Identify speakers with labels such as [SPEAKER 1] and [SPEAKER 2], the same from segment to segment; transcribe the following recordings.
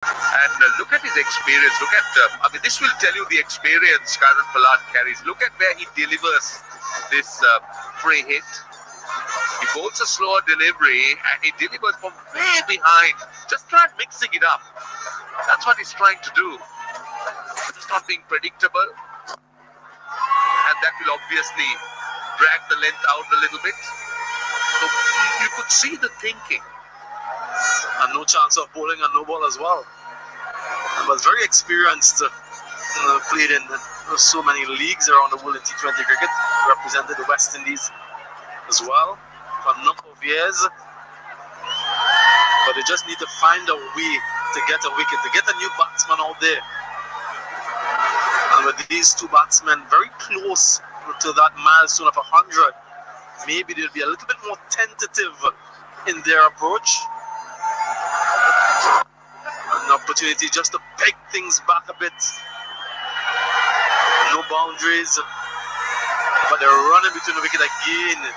[SPEAKER 1] And look at his experience. Look at, this will tell you the experience Karen Pollard carries. Look at where he delivers this free hit. He bowls a slower delivery and he delivers from way behind. Just try mixing it up. That's what he's trying to do. It's not being predictable. And that will obviously drag the length out a little bit. So you could see the thinking.
[SPEAKER 2] And no chance of bowling a no ball as well. He was very experienced. Played in so many leagues around the world in T20 cricket. Represented the West Indies as well for a number of years. But they just need to find a way to get a wicket, to get a new batsman out there. And with these two batsmen very close to that milestone of 100, maybe they'll be a little bit more tentative in their approach. An opportunity just to peg things back a bit. No boundaries, but they're running between the wicket again.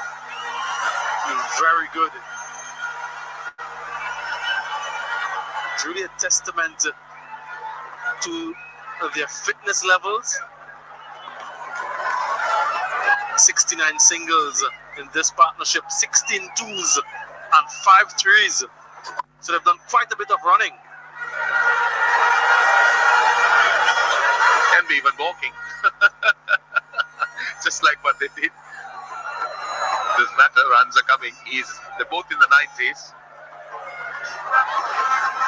[SPEAKER 2] Very good. It's really a testament to their fitness levels. 69 singles in this partnership, 16 twos and 5 threes. So they've done quite a bit of running.
[SPEAKER 1] Can be even walking. Just like what they did. Doesn't matter, runs are coming. They're both in the 90s.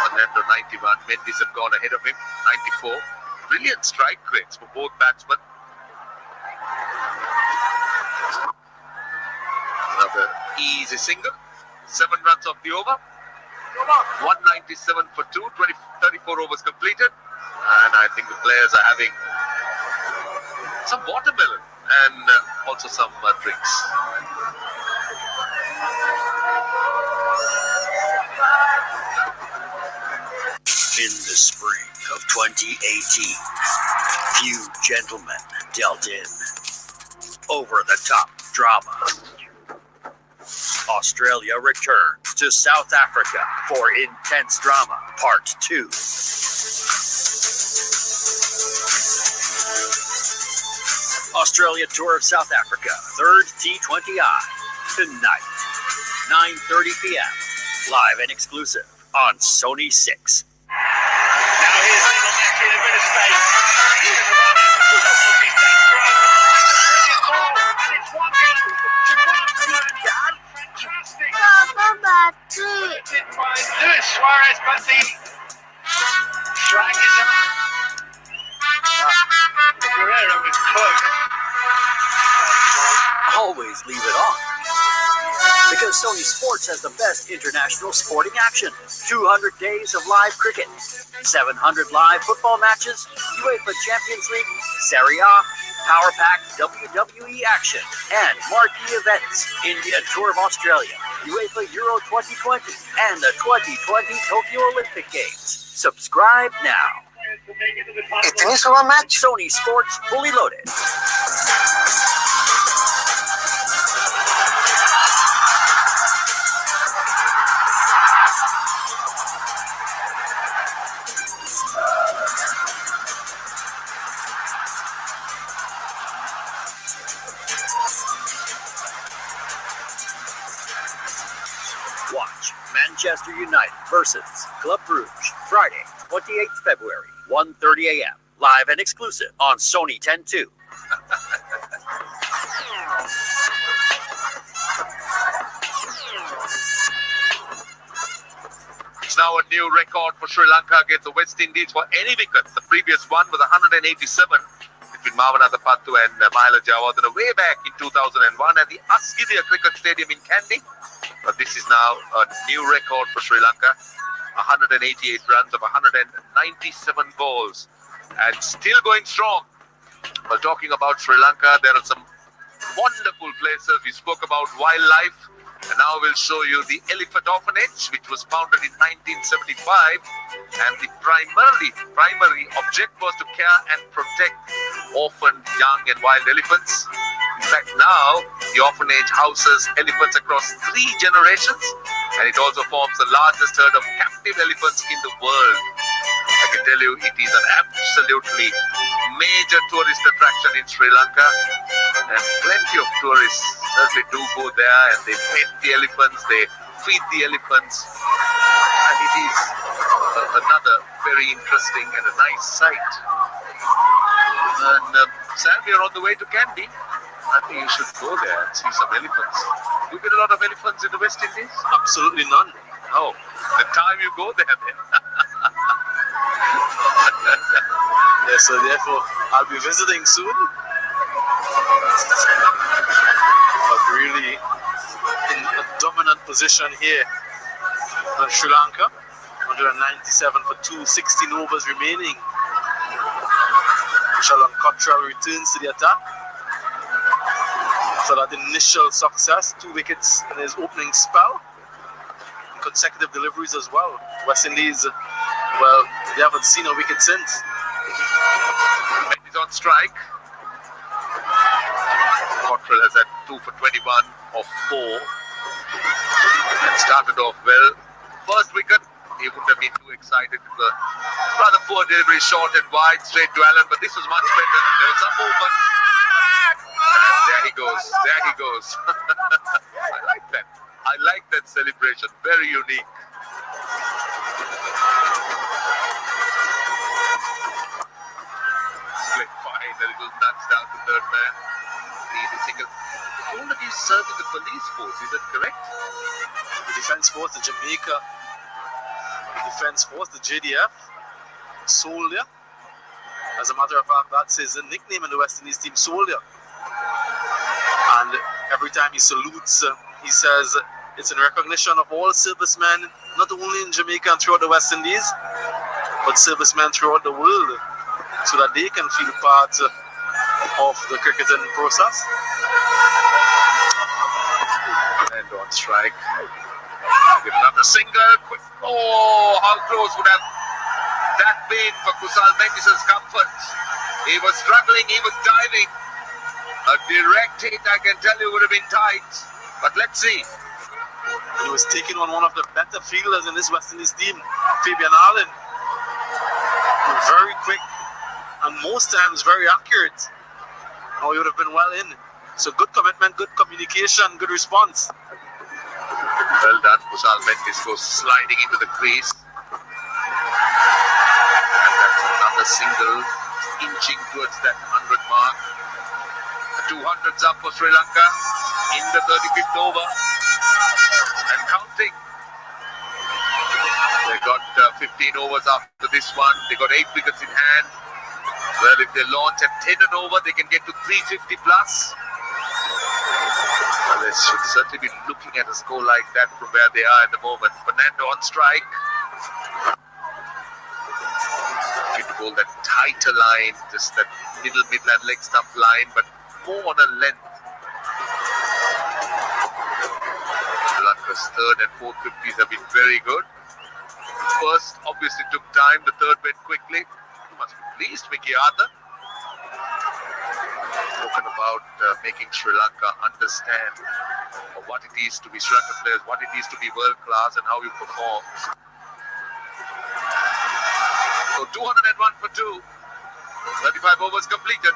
[SPEAKER 1] And then the 91, Mendes have gone ahead of him, 94. Brilliant strike rates for both batsmen. Another easy single. 7 runs off the over. 197 for 2, 34 overs completed. And I think the players are having some watermelon and also some drinks.
[SPEAKER 3] In the spring of 2018, few gentlemen dealt in over-the-top drama. Australia returns to South Africa for intense drama, part 2. Australia Tour of South Africa, 3rd T20I, tonight, 9:30 p.m., live and exclusive on Sony 6.
[SPEAKER 4] Now here's Little Messi in a bit of space. He's going to run out. He's down for and it's 1-0 to Barcelona. Fantastic. Did by Luis Suarez, but the flag is up. Guerrero with cloak.
[SPEAKER 3] Always leave it on. Because Sony Sports has the best international sporting action. 200 days of live cricket, 700 live football matches, UEFA Champions League, Serie A, Power Pack, WWE action, and marquee events. India Tour of Australia, UEFA Euro 2020, and the 2020 Tokyo Olympic Games. Subscribe now.
[SPEAKER 5] इतनी सुबह match
[SPEAKER 3] Sony Sports, fully loaded. Watch Manchester United versus Club Brugge, Friday, 28th February, 1:30 a.m. Live and exclusive on Sony 10-2.
[SPEAKER 1] It's now a new record for Sri Lanka against the West Indies for any wicket. The previous one was 187 between Mavanatapattu and Mahela Jayawardene way back in 2001 at the Asgiria Cricket Stadium in Kandy. But this is now a new record for Sri Lanka. 188 runs of 197 balls. And still going strong. While talking about Sri Lanka, there are some wonderful places. We spoke about wildlife. And now we'll show you the Elephant Orphanage, which was founded in 1975. And the primary object was to care and protect orphaned young and wild elephants. In fact, now the orphanage houses elephants across 3 generations. And it also forms the largest herd of captive elephants in the world. tell you, it is an absolutely major tourist attraction in Sri Lanka, and plenty of tourists certainly do go there, and they pet the elephants, they feed the elephants, and it is another very interesting and a nice sight. And Sam, we are on the way to Kandy. I think you should go there and see some elephants. You get a lot of elephants in the West Indies?
[SPEAKER 2] Absolutely none.
[SPEAKER 1] Oh, the time you go there then.
[SPEAKER 2] Yeah, so therefore I'll be visiting soon. But really in a dominant position here in Sri Lanka. 197 for 2, 16 overs remaining. Shalon Cottrell returns to the attack. So that initial success, 2 wickets in his opening spell. Consecutive deliveries as well. West Indies, well, they haven't seen a wicket since.
[SPEAKER 1] He's on strike. Cottrell has had 2 for 21 of 4 and started off well. First wicket, he wouldn't have been too excited. Rather poor delivery, short and wide, straight to Allen, but this was much better. There was some movement. And there he goes. There he goes. I like that. I like that celebration. Very unique. Split fine. A little nudge down to third man. Easy single. All of you serving the police force, is that correct?
[SPEAKER 2] The defense force, the Jamaica defense force, the JDF, Soldier. As a matter of fact, that's his nickname in the West Indies team, Soldier. And every time he salutes, he says it's in recognition of all servicemen, not only in Jamaica and throughout the West Indies, but servicemen throughout the world, so that they can feel part of the cricketing process.
[SPEAKER 1] And on strike. Give another single. Quick. Oh, how close would have that been for Kusal Mendis' comfort? He was struggling, he was diving. A direct hit, I can tell you, would have been tight. But let's see.
[SPEAKER 2] He was taking on one of the better fielders in this West Indies team, Fabian Allen. Very quick and most times very accurate. Oh, he would have been well in. So good commitment, good communication, good response.
[SPEAKER 1] Well done. Kusal Mendis goes sliding into the crease. And that's another single, inching towards that 100 mark. The 200's up for Sri Lanka in the 35th over. And counting. They got 15 overs after this one. They got 8 wickets in hand. Well, if they launch at 10 and over, they can get to 350 plus. Well, they should certainly be looking at a score like that from where they are at the moment. Fernando on strike. Trying to bowl that tighter line, just that middle midland leg stump line, but more on a length. Sri Lanka's third and fourth 50s have been very good. First obviously took time, the third went quickly. You must be pleased, Vicky Arthur. Spoken about making Sri Lanka understand what it is to be Sri Lankan players, what it is to be world class, and how you perform. So 201 for 2, 35 overs completed.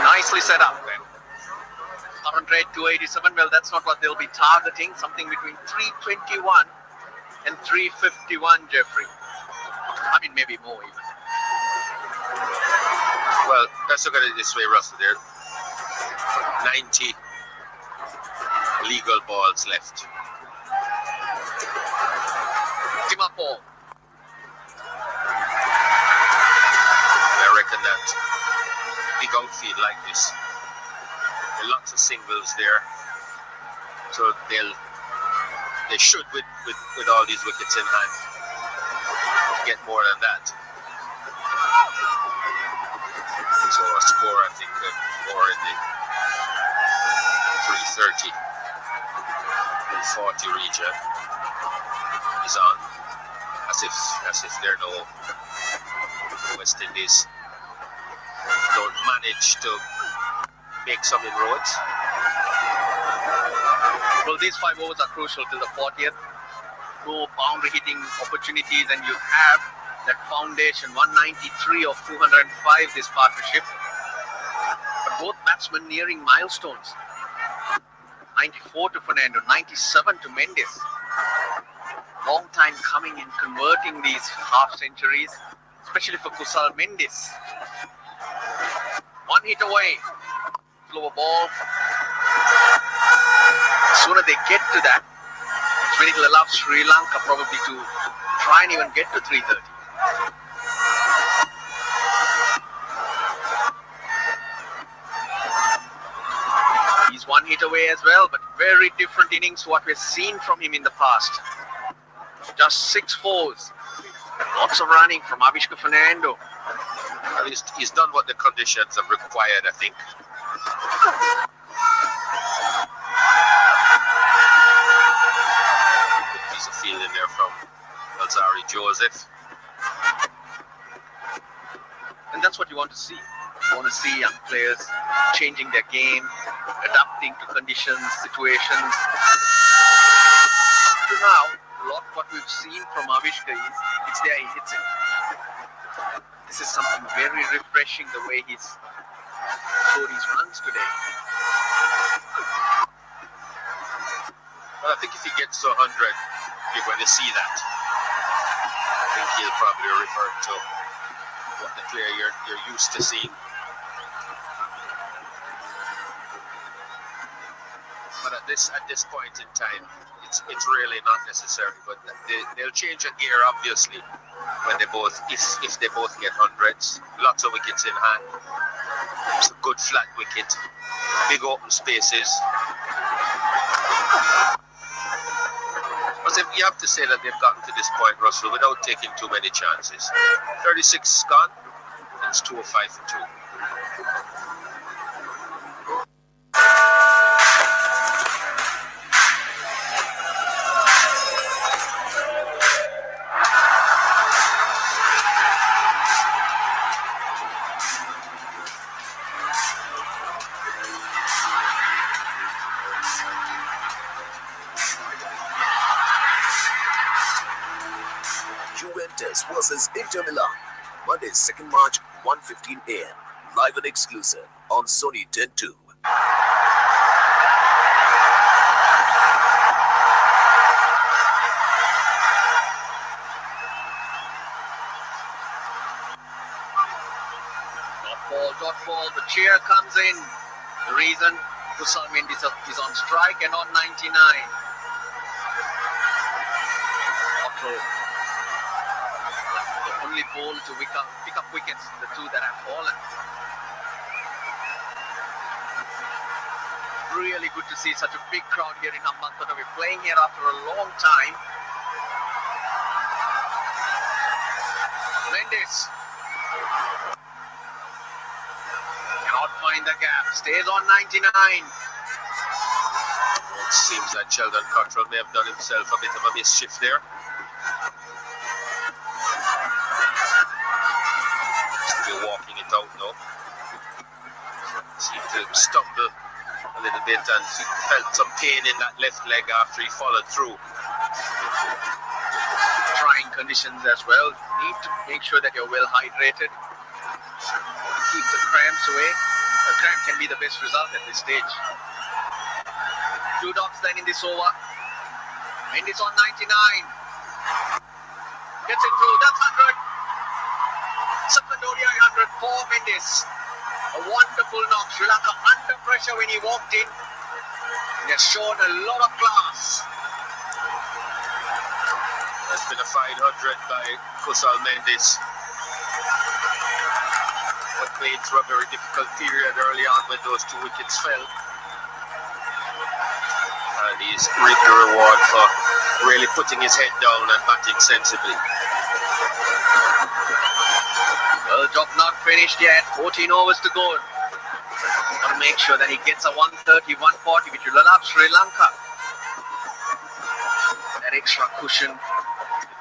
[SPEAKER 1] Nicely set up then. Current rate 287. Well, that's not what they'll be targeting. Something between 321 and 351, Jeffrey. I mean, maybe more even.
[SPEAKER 6] Well, let's look at it this way, Russell. There 90 legal balls left.
[SPEAKER 1] Timapol.
[SPEAKER 6] I reckon that big outfield like this, with lots of singles there, So they should with all these wickets in hand get more than that. So a score, I think, more in the 330, 340 region is on, as if they're no West Indies don't manage to make some inroads.
[SPEAKER 7] Well, these 5 overs are crucial till the 40th. No boundary hitting opportunities, and you have that foundation 193 of 205 this partnership. But both batsmen nearing milestones. 94 to Fernando, 97 to Mendes. Long time coming in converting these half centuries, especially for Kusal Mendes. 1 hit away. Slower ball. The sooner they get to that, it will allow Sri Lanka probably to try and even get to 330. He's 1 hit away as well, but very different innings what we've seen from him in the past. Just 6 fours. Lots of running from Avishka Fernando.
[SPEAKER 6] At least he's done what the conditions have required, I think. Good piece of fielding there from Alzari Joseph.
[SPEAKER 7] And that's what you want to see. You want to see young players changing their game, adapting to conditions, situations. Up to now, a lot what we've seen from Avishka is, it's there, he hits it. This is something very refreshing, the way he's scored his runs today.
[SPEAKER 6] Well, I think if he gets to 100, you're going to see that. I think he'll probably revert to what the player you're used to seeing. But at this point in time, it's really not necessary. But they'll change a gear, obviously, when they both, if they both get hundreds. Lots of wickets in hand. It's a good flat wicket, big open spaces. But you have to say that they've gotten to this point, Russell, without taking too many chances. 36 gone. It's 205 for 2.
[SPEAKER 8] Juventus versus Inter Milan. Monday, 2nd March, 1:15 a.m. Live and exclusive on Sony 10-2.
[SPEAKER 7] Dot ball, the cheer comes in. The reason Kusal Mendes is on strike and on 99. Otto, the only ball to pick up wickets, the 2 that have fallen. Really good to see such a big crowd here in Hambantota. We're playing here after a long time. Mendes cannot find the gap, stays on 99.
[SPEAKER 6] It seems that Sheldon Cottrell may have done himself a bit of a mischief there. Still walking it out now. Seemed to stumble a little bit and he felt some pain in that left leg after he followed through.
[SPEAKER 7] Trying conditions as well. Need to make sure that you're well hydrated. Keep the cramps away. A cramp can be the best result at this stage. 2 dots then in this over. Mendes on 99. Gets it through. That's 100. Second ODI 100 for Mendes. A wonderful knock. Sri Lanka under pressure when he walked in. He has shown a lot of class.
[SPEAKER 6] That's been a 500 by Kusal Mendes. But played through a very difficult period early on when those 2 wickets fell. And he he's reaped the reward for really putting his head down and batting sensibly.
[SPEAKER 7] Well, job not finished yet. 14 overs to go. Want to make sure that he gets a 130, 140, which will allow Sri Lanka that extra cushion.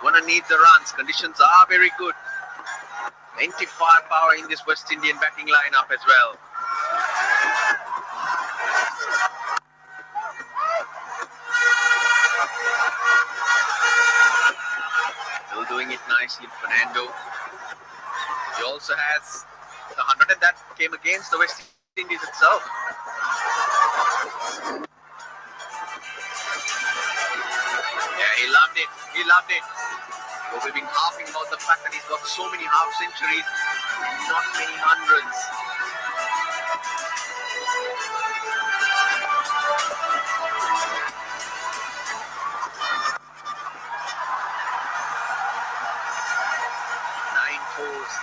[SPEAKER 7] Going to need the runs. Conditions are very good. Plenty firepower in this West Indian batting lineup as well. Still doing it nicely, Fernando. He also has the 100 that came against the West Indies itself. Yeah, he loved it. He loved it. But we've been harping about the fact that he's got so many half centuries and not many hundreds. Nine fours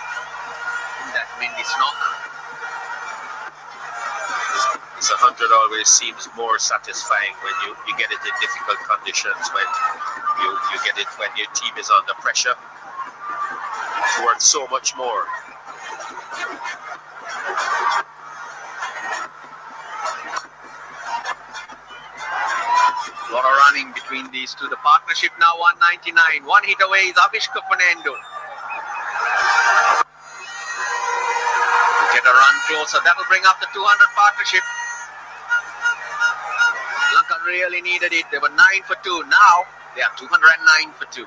[SPEAKER 7] in that Mendy's knock.
[SPEAKER 6] This 100 always seems more satisfying when you get it in difficult conditions, when you get it when your team is under pressure. It's worth so much more.
[SPEAKER 7] A lot of running between these two. The partnership now 199. One hit away is Avishka Fernando. Get a run closer. That will bring up the 200 partnership. Lanka really needed it. They were 9 for 2. Now they are 209 for 2.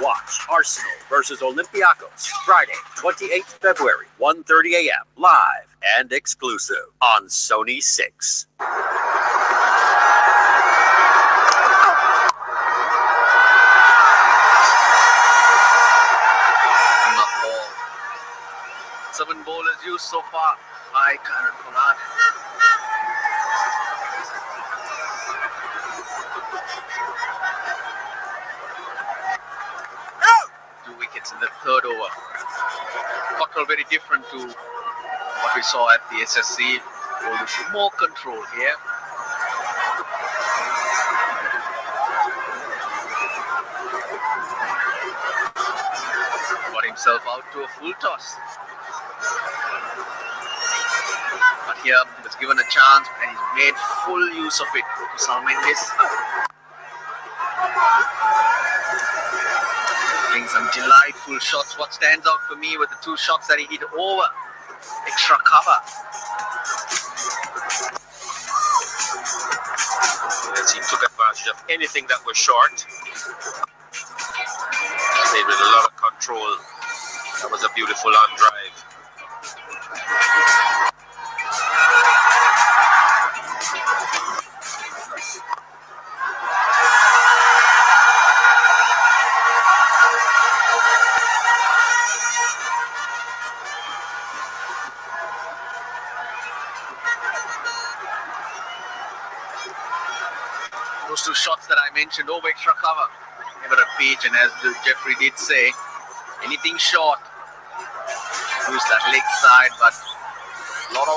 [SPEAKER 3] Watch Arsenal versus Olympiacos Friday, 28th February, 1:30 a.m. live and exclusive on Sony 6.
[SPEAKER 7] Not all. 7 bowlers used so far by Karan Pollard. 2 wickets in the 3rd over. Cockrell very different to what we saw at the SSC. Bowlers more control here. Got himself out to a full toss. But here he was given a chance and he's made full use of it. Kusal Mendes. Getting some delightful shots. What stands out for me were the 2 shots that he hit over extra cover.
[SPEAKER 6] Yes, he took advantage of anything that was short. Played with a lot of control. That was a beautiful on drive.
[SPEAKER 7] Those 2 shots that I mentioned over extra cover. Never a pitch, and as Jeffrey did say, anything short, use that leg side, but a lot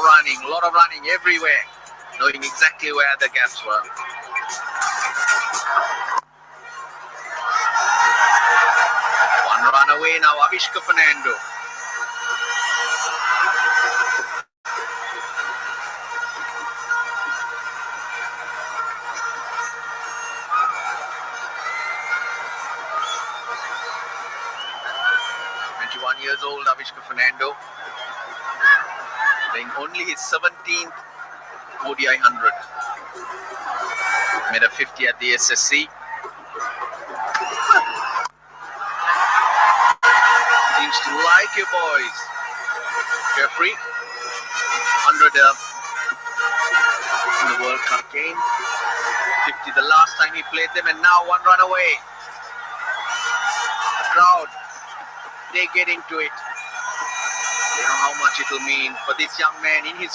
[SPEAKER 7] of running everywhere, knowing exactly where the gaps were. One run away now, Avishka Fernando. Years old, Avishka Fernando, playing only his 17th ODI 100. Made a 50 at the SSC. Seems to like you boys. Jeffrey, 100 in the World Cup game. 50 the last time he played them, and now 1 run away. crowd, they get into it. They know how much it will mean for this young man in his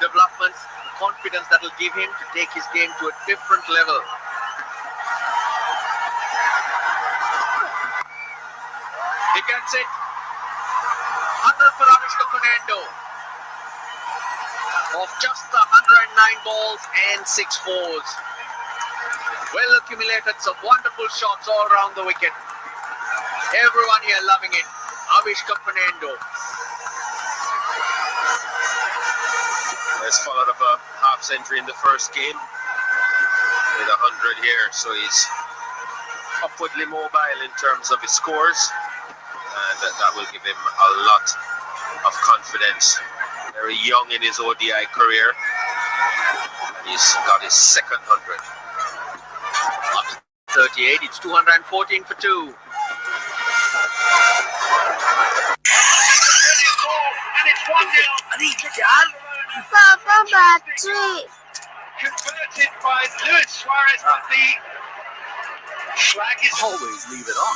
[SPEAKER 7] development, the confidence that will give him to take his game to a different level. He gets it. 100 for Avishka Fernando. Of just the 109 balls and 6 fours. Well accumulated, some wonderful shots all around the wicket. Everyone here loving it. Avishka Fernando.
[SPEAKER 6] He's followed up a half century in the first game with 100 here, so he's upwardly mobile in terms of his scores, and that will give him a lot of confidence. Very young in his ODI career. He's got his second 100.
[SPEAKER 7] Up to 38, it's 214 for 2.
[SPEAKER 4] And it's 1-0.
[SPEAKER 5] Papa battery.
[SPEAKER 4] Converted by Luis Suarez, but the flag is
[SPEAKER 3] Always leave it on,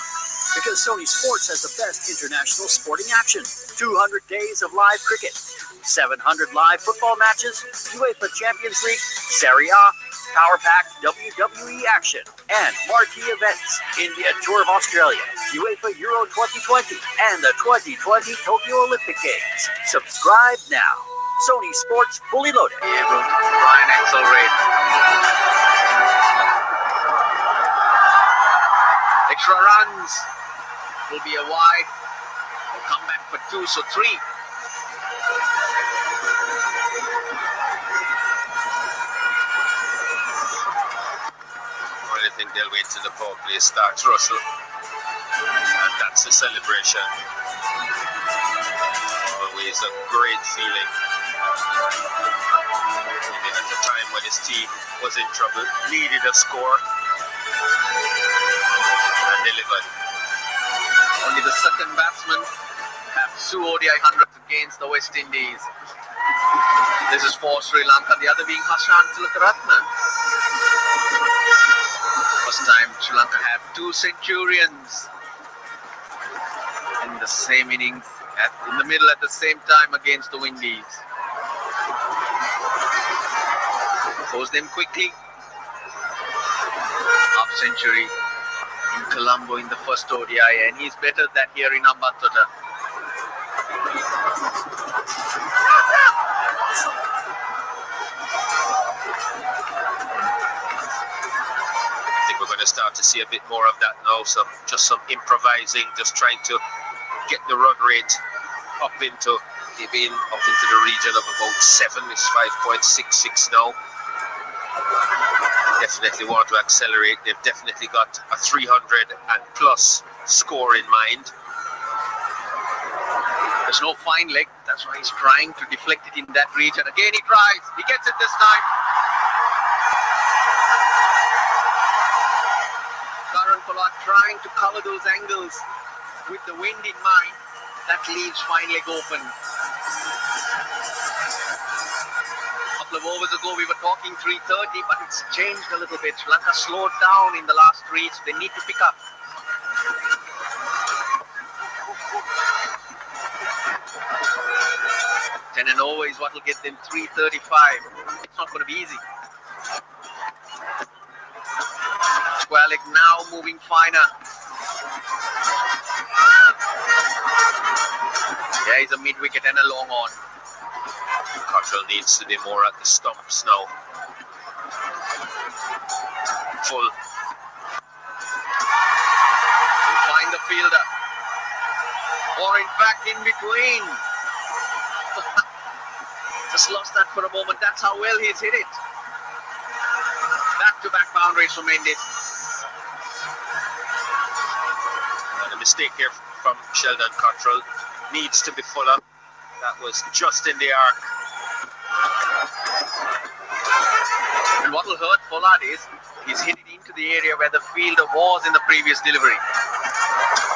[SPEAKER 3] because Sony Sports has the best international sporting action. 200 days of live cricket, 700 live football matches, UEFA Champions League, Serie A, power-packed WWE action, and marquee events. India Tour of Australia, UEFA Euro 2020, and the 2020 Tokyo Olympic Games. Subscribe now. Sony Sports fully loaded.
[SPEAKER 7] Able to try and accelerate. Extra runs will be a wide. Will come back for 2, so 3.
[SPEAKER 6] I think they'll wait till the power play starts, Russell, and that's the celebration. Always a great feeling. Maybe at the time when his team was in trouble, needed a score, and delivered.
[SPEAKER 7] Only the second batsman have 2 ODI 100s against the West Indies. This is for Sri Lanka, the other being Hashan Tilakaratne. First time Sri Lanka have 2 centurions in the same innings, in the middle at the same time against the Windies. Pose them quickly. Half century in Colombo in the first ODI, and he's better than here in Ambatota.
[SPEAKER 6] I think we're going to start to see a bit more of that now. Just some improvising, just trying to get the run rate up into the region of about 7. It's 5.66 now. Definitely want to accelerate. They've definitely got a 300 and plus score in mind.
[SPEAKER 7] There's no fine leg, that's why he's trying to deflect it in that region. Again he tries, he gets it this time. Karan Pollard trying to cover those angles with the wind in mind. That leaves fine leg open. A couple of overs ago we were talking 330, but it's changed a little bit. Sri Lanka slowed down in the last 3, so they need to pick up. Ten and over is what will get them 335. It's not going to be easy. Square leg now moving finer. There is a mid-wicket and a long on.
[SPEAKER 6] Cottrell needs to be more at the stumps now. Full.
[SPEAKER 7] Find the fielder. Or in fact in between. Just lost that for a moment. That's how well he's hit it. Back-to-back boundaries for Mendes.
[SPEAKER 6] And a mistake here from Sheldon Cottrell. Needs to be fuller. That was just in the arc.
[SPEAKER 7] And what will hurt Pollard is he's hit it into the area where the fielder was in the previous delivery.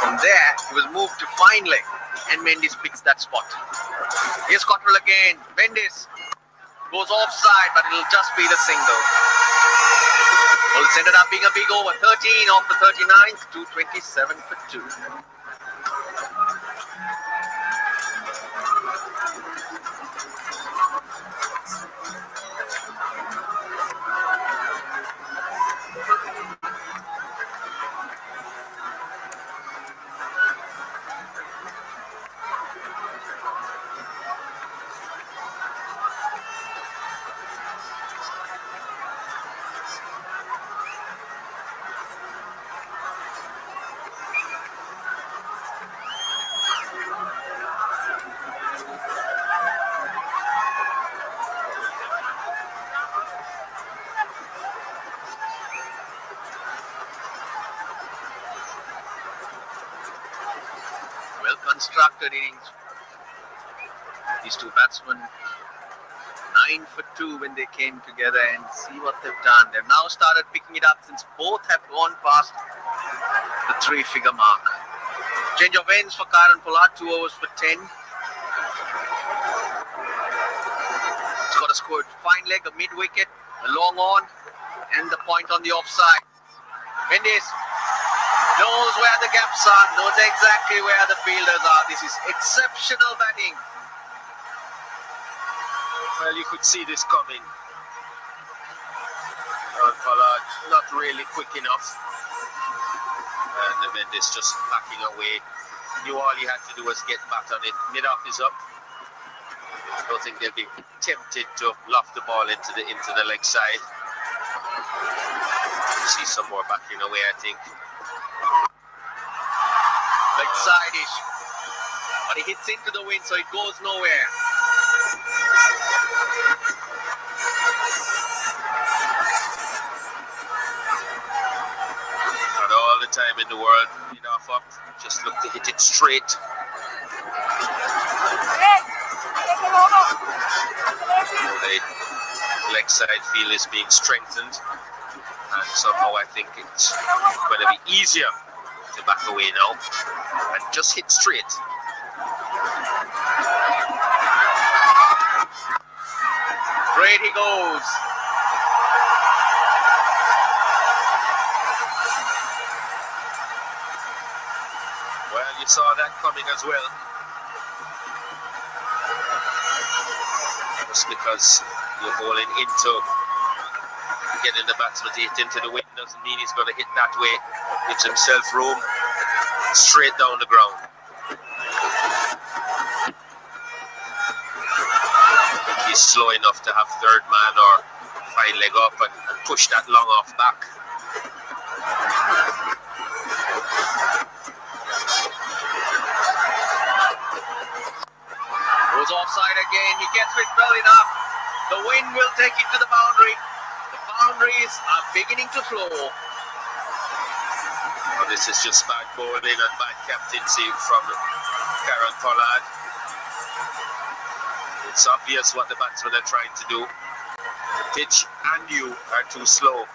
[SPEAKER 7] From there, he was moved to fine leg, and Mendes picks that spot. Here's Cottrell again. Mendes goes offside, but it'll just be the single. Well, it's ended up being a big over. 13 off the 39th, 227 for 2. Well constructed innings. These two batsmen 9 for 2 when they came together, and see what they've done. They've now started picking it up since both have gone past the 3-figure mark. Change of ends for Kieran Pollard, 2 overs for 10. He's got a scored fine leg, a mid wicket, a long on, and the point on the offside. Mendes knows where the gaps are, knows exactly where the fielders are. This is exceptional batting.
[SPEAKER 6] Well, you could see this coming. Pollard not really quick enough. And the Mendes just backing away. Knew all he had to do was get back on it. Mid-off is up. I don't think they'll be tempted to loft the ball into the leg side. See some more backing away, I think.
[SPEAKER 7] Leg side-ish. But he hits into the wind, so it goes nowhere.
[SPEAKER 6] Not all the time in the world, mid-off up. Just look to hit it straight. The leg side field is being strengthened, and somehow I think it's going to be easier to back away now and just hit straight.
[SPEAKER 7] Straight he goes.
[SPEAKER 6] Well, you saw that coming as well. Just because you're bowling into getting the batsman to hit into the wind doesn't mean he's going to hit that way. Gives himself room straight down the ground. He's slow enough to have third man or fine leg up and push that long off back.
[SPEAKER 7] Goes offside again. He gets it well enough. The wind will take it to the boundary. The boundaries are beginning to flow.
[SPEAKER 6] Well, this is just bad bowling and bad captaincy from Kieran Pollard. It's obvious what the batsmen are trying to do. The pitch and you are too slow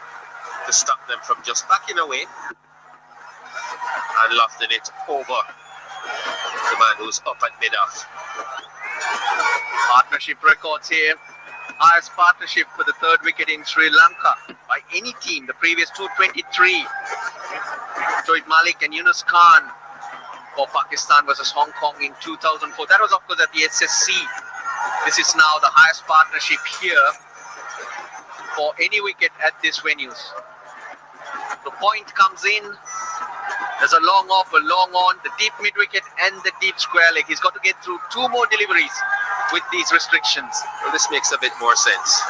[SPEAKER 6] to stop them from just backing away and lofting it over the man who's up at mid-off.
[SPEAKER 7] Partnership records here. Highest partnership for the third wicket in Sri Lanka by any team. The previous 223. Shoaib Malik and Yunus Khan for Pakistan versus Hong Kong in 2004. That was of course at the SSC. This is now the highest partnership here for any wicket at this venues. The point comes in. There's a long off, a long on, the deep mid wicket and the deep square leg. He's got to get through 2 more deliveries with these restrictions.
[SPEAKER 6] Well, this makes a bit more sense.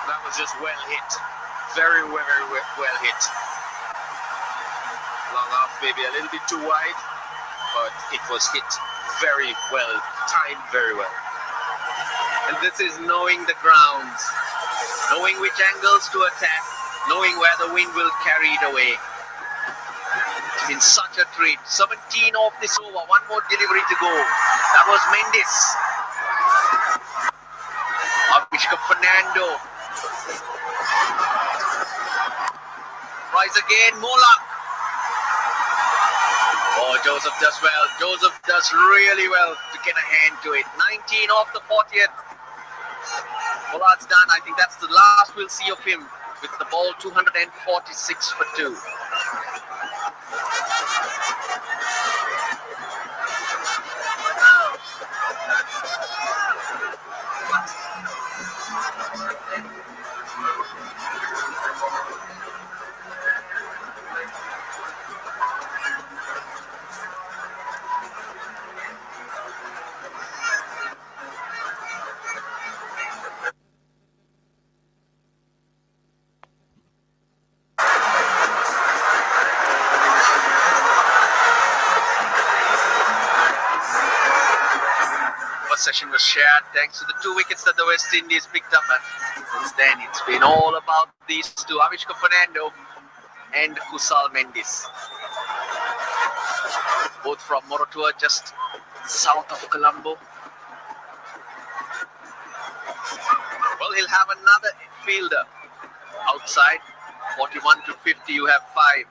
[SPEAKER 6] That was just well hit. Very, very well hit. Long off, maybe a little bit too wide, but it was hit very well, timed very well.
[SPEAKER 7] And this is knowing the grounds, knowing which angles to attack, knowing where the wind will carry it away. It's been such a treat. 17 off this over, 1 more delivery to go. That was Mendes. Abhishek Fernando. Rise again, more luck. Oh, Joseph does well. Joseph does really well to get a hand to it. 19 off the 40th. Pollard's done. I think that's the last we'll see of him with the ball 246 for 2. Session was shared thanks to the 2 wickets that the West Indies picked up, and since then it's been all about these two, Avishka Fernando and Kusal Mendis, both from Morotua, just south of Colombo. Well, he'll have another fielder outside. 41 to 50, you have 5.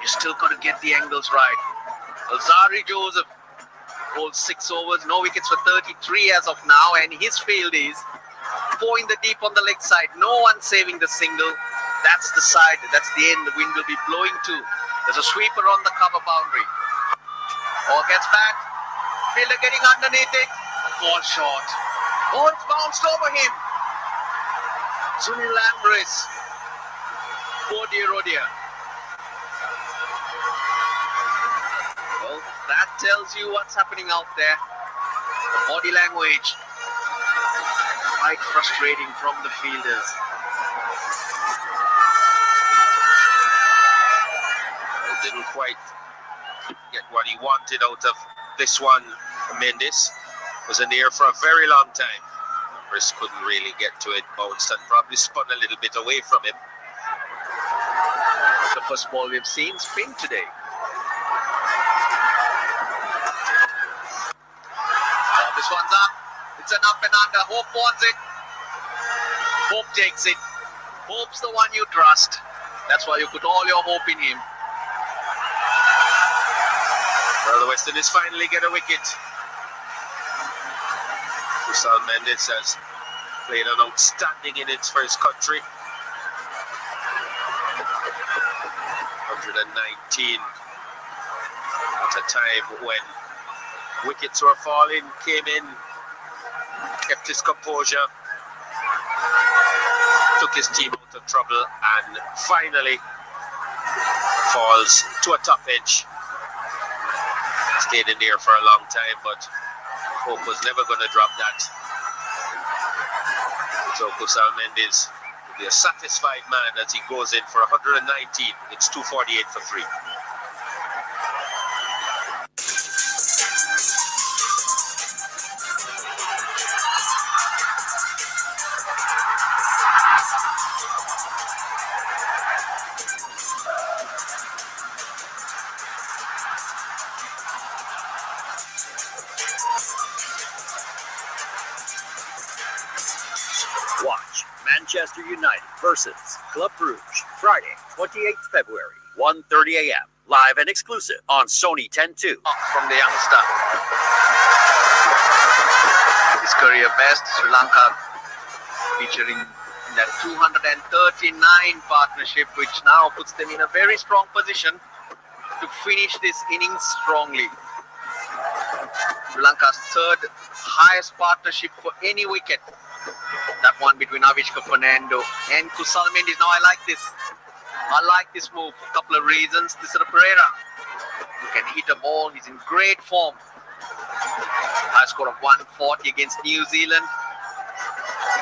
[SPEAKER 7] You still got to get the angles right. Alzari Joseph holds 6 overs, no wickets for 33 as of now, and his field is 4 in the deep on the leg side. No one saving the single. That's the side, that's the end the wind will be blowing to. There's a sweeper on the cover boundary. Ball gets back. Fielder getting underneath it. Ball short. Oh, it's bounced over him. Sunil Lambris. Oh dear, oh dear. Well, that tells you what's happening out there. The body language. Quite frustrating from the fielders.
[SPEAKER 6] Well, didn't quite get what he wanted out of this one. Mendes was in the air for a very long time. Chris couldn't really get to it, bounced and probably spun a little bit away from him.
[SPEAKER 7] The first ball we've seen spin today. Oh, this one's up. It's an up and under. Hope wants it. Hope takes it. Hope's the one you trust. That's why you put all your hope in him.
[SPEAKER 6] Well, the West Indies finally get a wicket. Kusal Mendes has played an outstanding innings for his country. 119 at a time when wickets were falling, came in, kept his composure, took his team out of trouble, and finally falls to a top edge. Stayed in there for a long time, but Hope was never going to drop that. So Kusal Mendes will be a satisfied man as he goes in for 119. It's 248 for 3.
[SPEAKER 3] Watch Manchester United versus Club Brugge, Friday, 28th February, 1:30 a.m. Live and exclusive on Sony 10-2.
[SPEAKER 7] From the youngster. His career best, Sri Lanka featuring in that 239 partnership, which now puts them in a very strong position to finish this innings strongly. Sri Lanka's third highest partnership for any wicket. That one between Avishka Fernando and Kusal Mendis. Now I like this. I like this move for a couple of reasons. This is Pereira. Who can hit a ball. He's in great form. High score of 140 against New Zealand.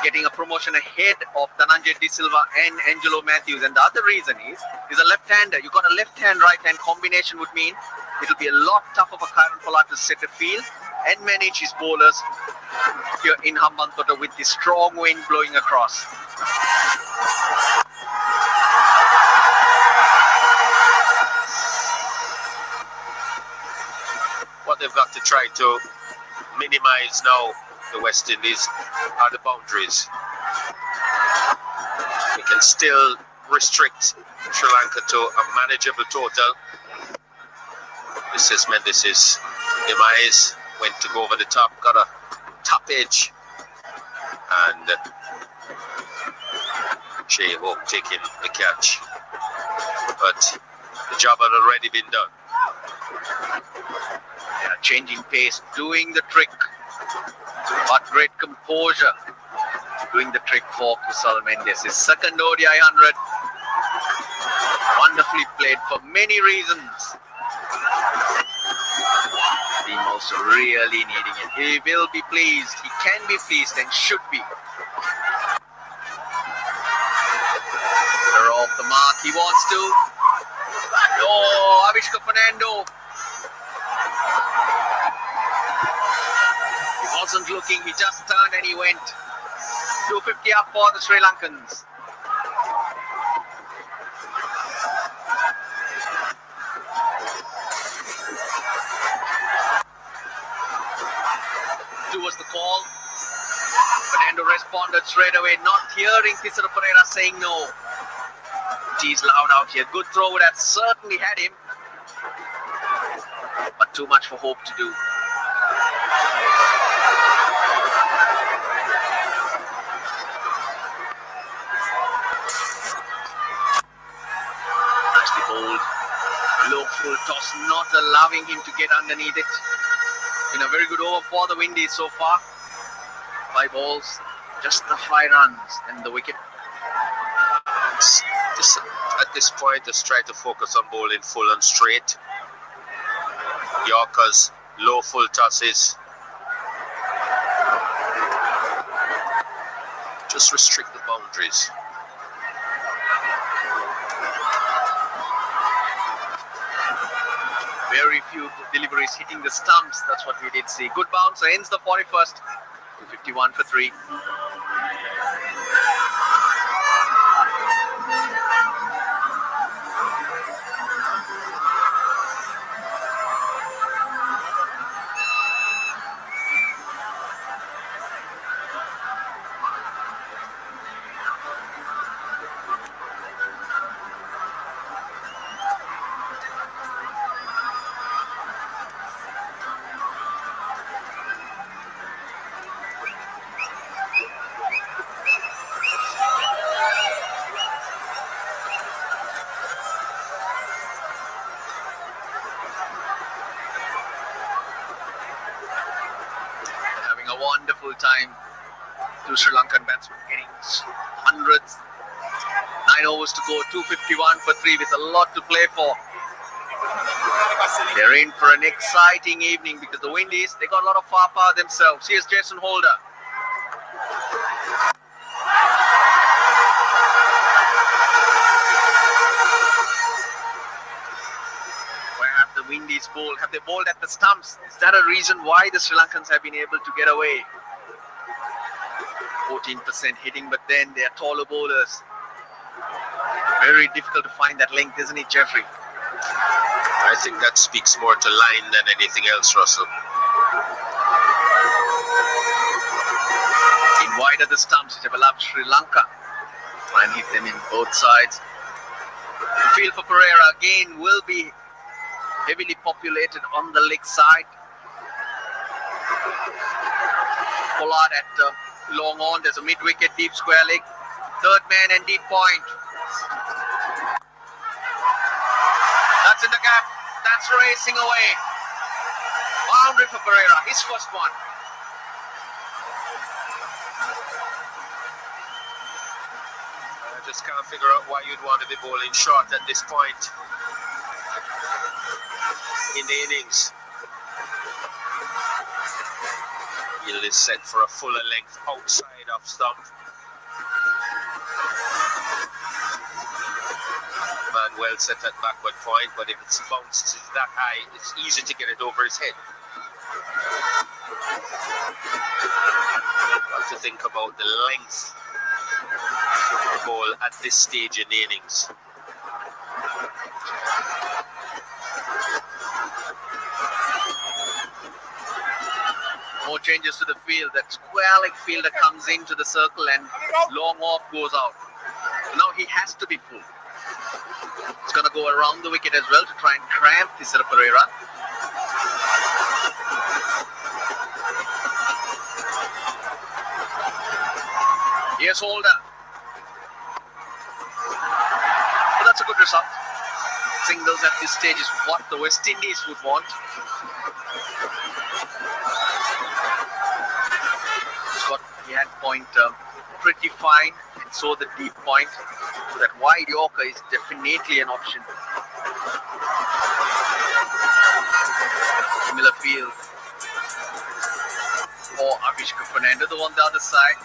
[SPEAKER 7] Getting a promotion ahead of Dhananjay De Silva and Angelo Matthews. And the other reason is, he's a left-hander. You got a left-hand, right-hand combination would mean it'll be a lot tougher for Kieron Pollard to set a field and manage his bowlers here in Hambantota with the strong wind blowing across.
[SPEAKER 6] What they've got to try to minimize now, the West Indies, are the boundaries. We can still restrict Sri Lanka to a manageable total. This is Mendes' demise. Went to go over the top, got a top edge, and Shea Hope taking the catch. But the job had already been done.
[SPEAKER 7] Yeah, changing pace, doing the trick, but great composure. Doing the trick for Kusal Mendes. His second ODI 100. Wonderfully played for many reasons. Team also really needing it. He will be pleased. He can be pleased and should be. They're off the mark. He wants to. Oh, Avishka Fernando. He wasn't looking. He just turned and he went. 250 up for the Sri Lankans. Two was the call. Fernando responded straight away, not hearing Tisara Pereira saying no. He's loud out here. Good throw would have certainly had him. But too much for Hope to do. Nicely bowled. Low full toss, not allowing him to get underneath it. Been a very good over for the Windies so far. 5 balls, just the 5 runs and the wicket.
[SPEAKER 6] At this point, just try to focus on bowling full and straight. Yorkers, low full tosses. Just restrict the boundaries.
[SPEAKER 7] Very few deliveries hitting the stumps. That's what we did see. Good bounce. Ends the 41st. 251 for 3. A wonderful time. 2 Sri Lankan batsmen getting hundreds. 9 overs to go, 251 for 3 with a lot to play for. They're in for an exciting evening because the Windies, they got a lot of firepower themselves. Here's Jason Holder. Where have the Windies bowled? Have they bowled at the stumps? Is that a reason why the Sri Lankans have been able to get away? 14% hitting, but then they are taller bowlers. Very difficult to find that length, isn't it, Jeffrey?
[SPEAKER 6] I think that speaks more to line than anything else, Russell.
[SPEAKER 7] In wide of the stumps, which have allowed Sri Lanka try and hit them in both sides. The field for Pereira again will be heavily populated on the leg side. Pollard at long on. There's a mid-wicket, deep square leg. Third man and deep point. That's in the gap. That's racing away. Boundary for Pereira. His first one.
[SPEAKER 6] I just can't figure out why you'd want to be bowling short at this point in the innings. Yield is set for a fuller length outside of stump. Man well set at backward point, but if it's bounced that high, it's easy to get it over his head. Got to think about the length of the ball at this stage in the innings.
[SPEAKER 7] More changes to the field. That square leg fielder comes into the circle and long off goes out. So now he has to be full. It's going to go around the wicket as well to try and cramp Tisara Pereira. Here's Holder. But that's a good result. Singles at this stage is what the West Indies would want. He had point pretty fine, and so the deep point. So that wide Yorker is definitely an option. Similar field for Avishka Fernando, the one on the other side.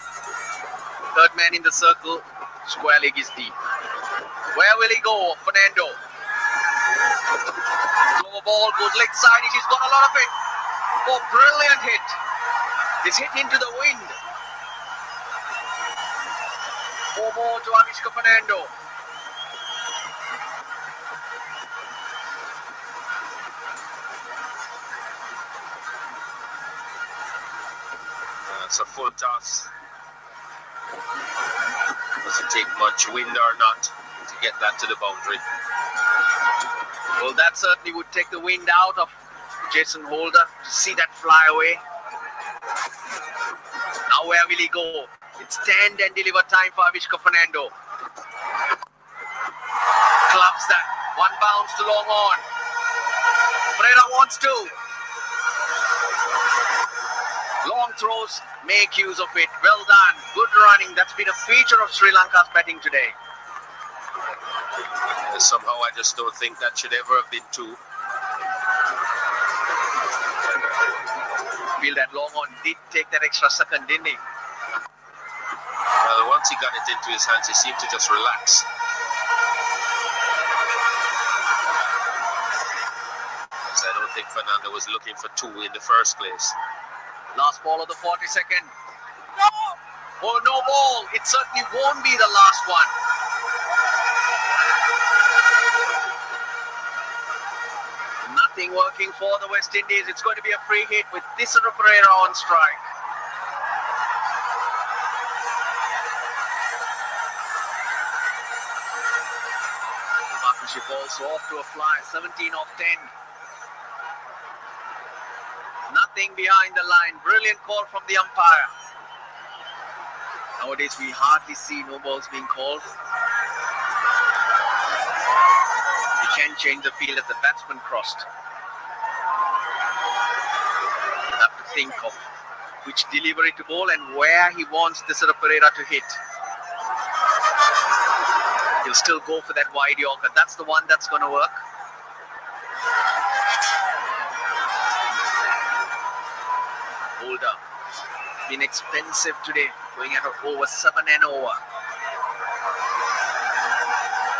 [SPEAKER 7] Third man in the circle, square leg is deep. Where will he go? Fernando. Slow ball goes leg side. He's got a lot of it. Oh, brilliant hit. It's hit into the wind. 4 more to Avishka Fernando.
[SPEAKER 6] It's a full toss. Doesn't take much wind or not to get that to the boundary.
[SPEAKER 7] Well, that certainly would take the wind out of Jason Holder to see that fly away. Now where will he go? It's stand and deliver time for Avishka Fernando. Clubs that. One bounce to long on. Pereira wants to. Long throws, make use of it. Well done. Good running. That's been a feature of Sri Lanka's batting today.
[SPEAKER 6] Somehow I just don't think that should ever have been 2.
[SPEAKER 7] Feel that long on did take that extra second, didn't he?
[SPEAKER 6] Well, once he got it into his hands, he seemed to just relax. So I don't think Fernando was looking for 2 in the first place.
[SPEAKER 7] Last ball of the 42nd. No! Oh, no ball. It certainly won't be the last one. Nothing working for the West Indies. It's going to be a free hit with Tisara Pereira on strike. The partnership also off to a fly. 17 off 10. Nothing behind the line. Brilliant call from the umpire. Nowadays we hardly see no balls being called. You can change the field as the batsman crossed. You have to think of which delivery to bowl and where he wants Tisara Pereira to hit. He'll still go for that wide Yorker. That's the one that's going to work. Holder. Been expensive today, going at over 7 and over.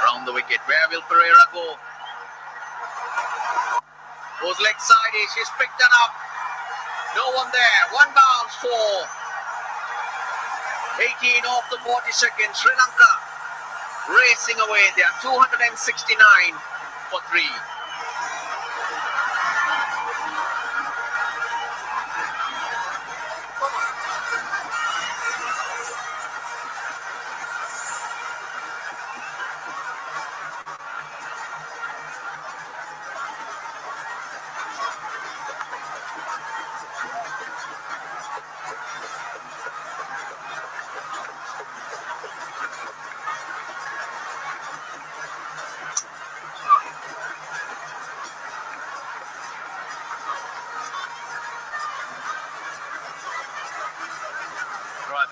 [SPEAKER 7] Around the wicket. Where will Pereira go? Goes leg side. She's picked it up. No one there. One bounce for 18 off the 42nd. Sri Lanka racing away. They are 269 for 3.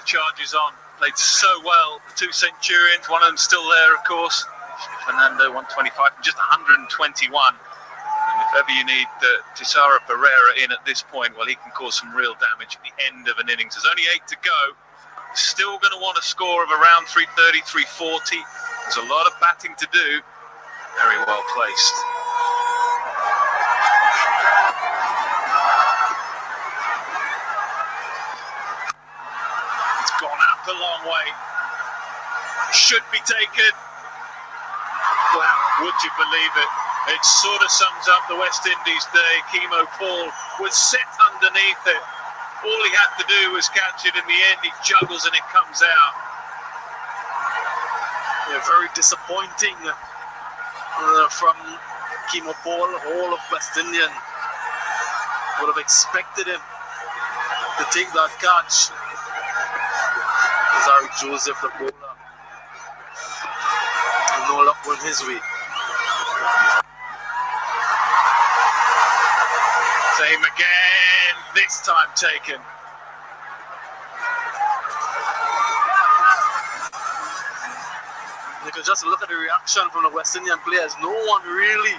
[SPEAKER 9] Charges on, played so well. The 2 Centurions, one of them still there, of course. Fernando 125 and just 121. And if ever you need Tisara Pereira in at this point, well, he can cause some real damage at the end of an innings. There's only 8 to go. Still going to want a score of around 330, 340. There's a lot of batting to do. Very well placed. A long way. Should be taken. Wow, would you believe it? It sort of sums up the West Indies day. Kemo Paul was set underneath it. All he had to do was catch it. In the end, he juggles and it comes out.
[SPEAKER 2] Yeah, very disappointing from Kemo Paul. All of West Indian would have expected him to take that catch. Zari Joseph, the bowler. And no luck going his way.
[SPEAKER 9] Same again, this time taken.
[SPEAKER 2] You can just look at the reaction from the West Indian players. No one really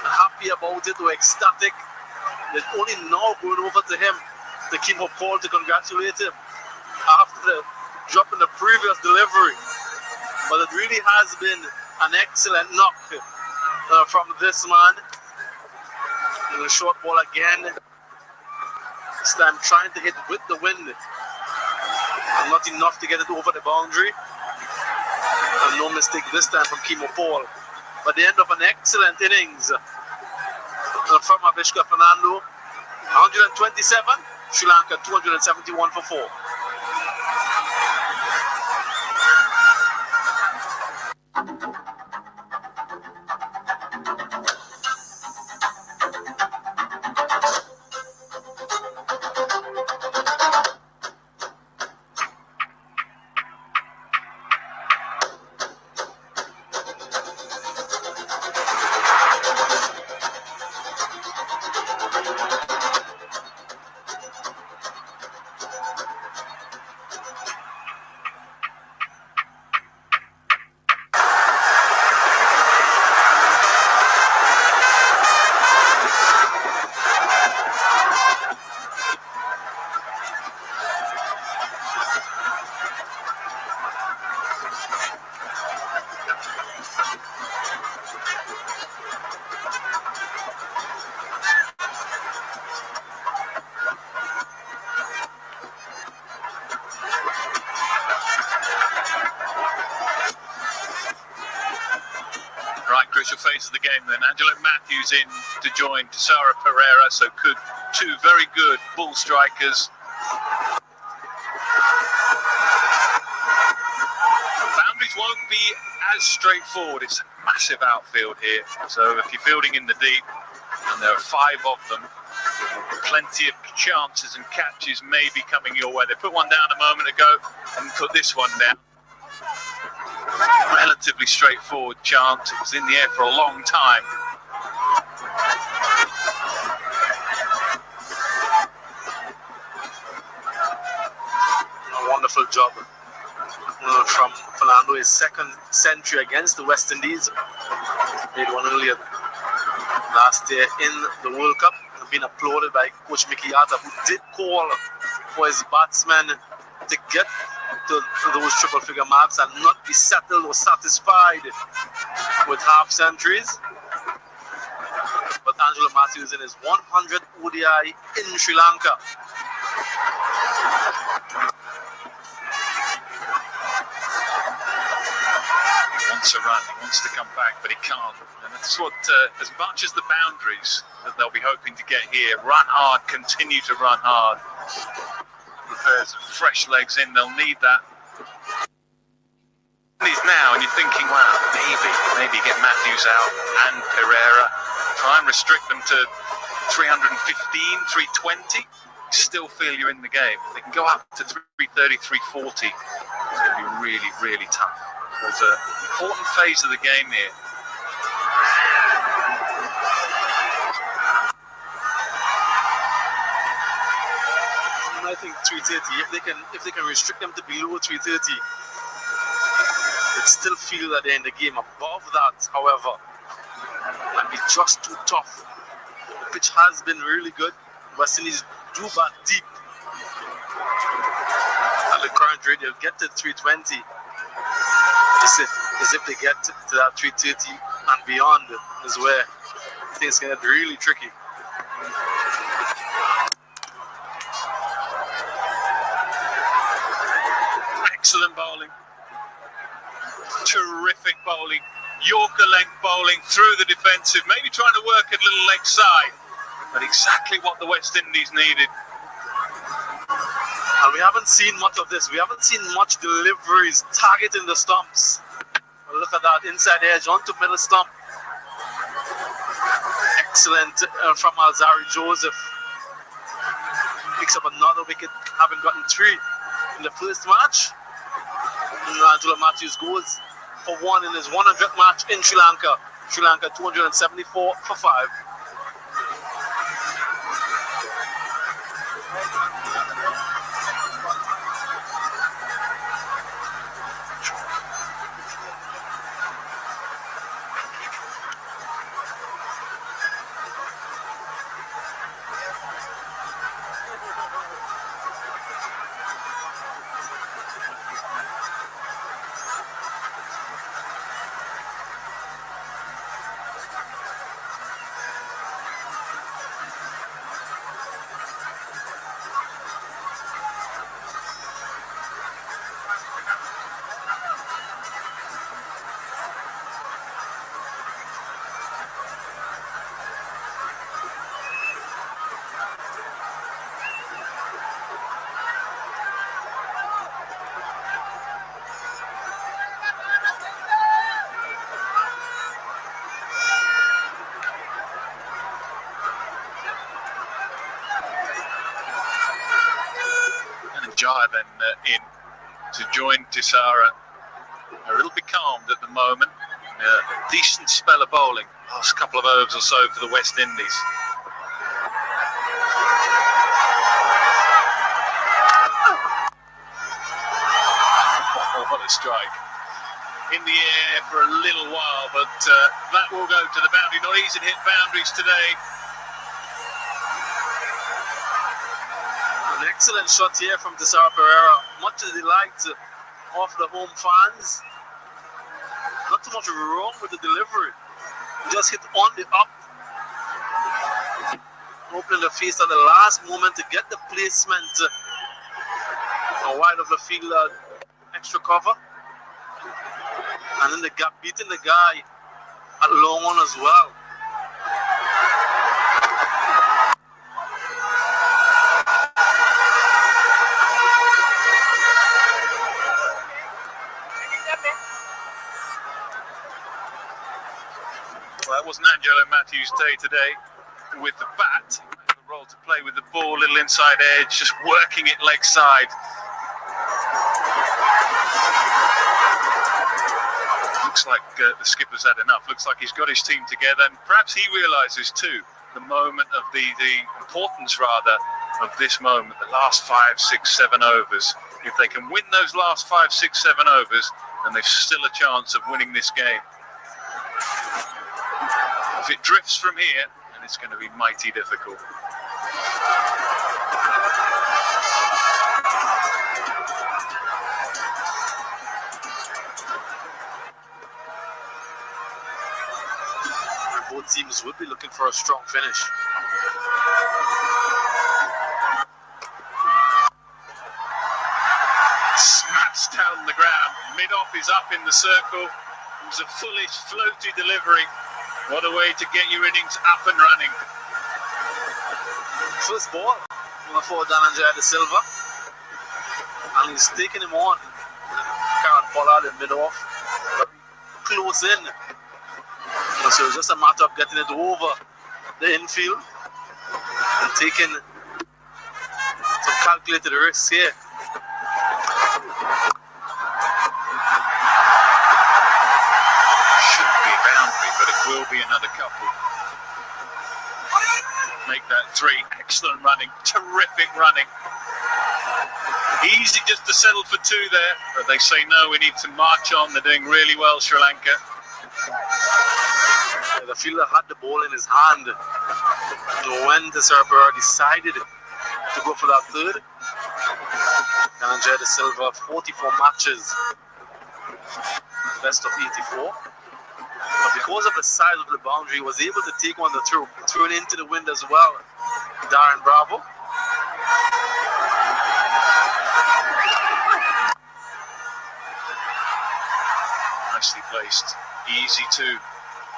[SPEAKER 2] happy about it or ecstatic. They're only now going over to him, to keep up call to congratulate him after the drop in the previous delivery. But it really has been an excellent knock from this man. In the short ball again. This time trying to hit with the wind. And not enough to get it over the boundary. And no mistake this time from Kimo Paul. But the end of an excellent innings from Avishka Fernando. 127, Sri Lanka 271 for 4.
[SPEAKER 9] Crucial phase of the game then. Angelo Matthews in to join Tisara Pereira, so two very good ball strikers. Boundaries won't be as straightforward. It's a massive outfield here, so if you're fielding in the deep, and there are 5 of them, plenty of chances and catches may be coming your way. They put one down a moment ago and put this one down. Relatively straightforward chance. It was in the air for a long time.
[SPEAKER 2] A wonderful job from Fernando. His second century against the West Indies. Made one earlier last year in the World Cup. And been applauded by Coach Mickey Yatta, who did call for his batsmen to get to those triple figure marks and not be settled or satisfied with half centuries. But Angelo Matthews in his 100th ODI in Sri Lanka.
[SPEAKER 9] He wants a run, he wants to come back, but he can't. And that's what, as much as the boundaries that they'll be hoping to get here, run hard, continue to run hard. Prepares fresh legs in, they'll need that. Now, and you're thinking, wow, maybe get Matthews out and Pereira, try and restrict them to 315, 320, still feel you're in the game. They can go up to 330, 340. It's going to be really, really tough. There's an important phase of the game here.
[SPEAKER 2] I think 330. If they can restrict them to below 330, it still feel that they're in the game. Above that, however, might be just too tough. The pitch has been really good. West Indies do bat deep. At the current rate, they'll get to 320. As if they get to that 330 and beyond is where things get really tricky.
[SPEAKER 9] Excellent bowling. Terrific bowling. Yorker length bowling through the defensive, maybe trying to work a little leg side, but exactly what the West Indies needed.
[SPEAKER 2] And we haven't seen much of this. We haven't seen much deliveries targeting the stumps. Well, look at that inside edge onto middle stump. Excellent from Alzari Joseph. Picks up another wicket, having gotten 3 in the first match. Angelo Matthews goes for 1 in his 100th match in Sri Lanka. Sri Lanka 274 for 5.
[SPEAKER 9] Jai then in to join Tisara. A little bit calmed at the moment. Decent spell of bowling. Last couple of overs or so for the West Indies. Oh, what a strike. In the air for a little while, but that will go to the boundary. Not easy to hit boundaries today.
[SPEAKER 2] An excellent shot here from Tisara Pereira. Much as he liked to offer the home fans. Not too much wrong with the delivery. Just hit on the up. Opening the face at the last moment to get the placement wide of the field, extra cover. And then the gap beating the guy at long on as well.
[SPEAKER 9] Well, that wasn't Angelo Matthews' day today with the bat. The role to play with the ball, little inside edge, just working it leg side. Looks like the skipper's had enough. Looks like he's got his team together, and perhaps he realises too the moment of the importance rather of this moment, the last 5, 6, 7 overs. If they can win those last 5, 6, 7 overs, then they've still a chance of winning this game. If it drifts from here, then it's going to be mighty difficult.
[SPEAKER 2] Both teams would be looking for a strong finish.
[SPEAKER 9] Smashed down the ground. Mid-off is up in the circle. It was a foolish, floaty delivery. What a way to get your innings up and running.
[SPEAKER 2] First ball for Dhananjaya De Silva. And he's taking him on. Can't fall out in mid-off. Close in. So it's just a matter of getting it over the infield and taking some calculated risks here.
[SPEAKER 9] Should be boundary, but it will be another couple. Make that 3. Excellent running, terrific running. Easy just to settle for 2 there, but they say no, we need to march on. They're doing really well, Sri Lanka.
[SPEAKER 2] The fielder had the ball in his hand when Tisara Pereira decided to go for that third. Dhananjaya De Silva, 44 matches, best of 84. But because of the size of the boundary, he was able to take on the throw it into the wind as well. Darren Bravo.
[SPEAKER 9] Nicely placed, easy too.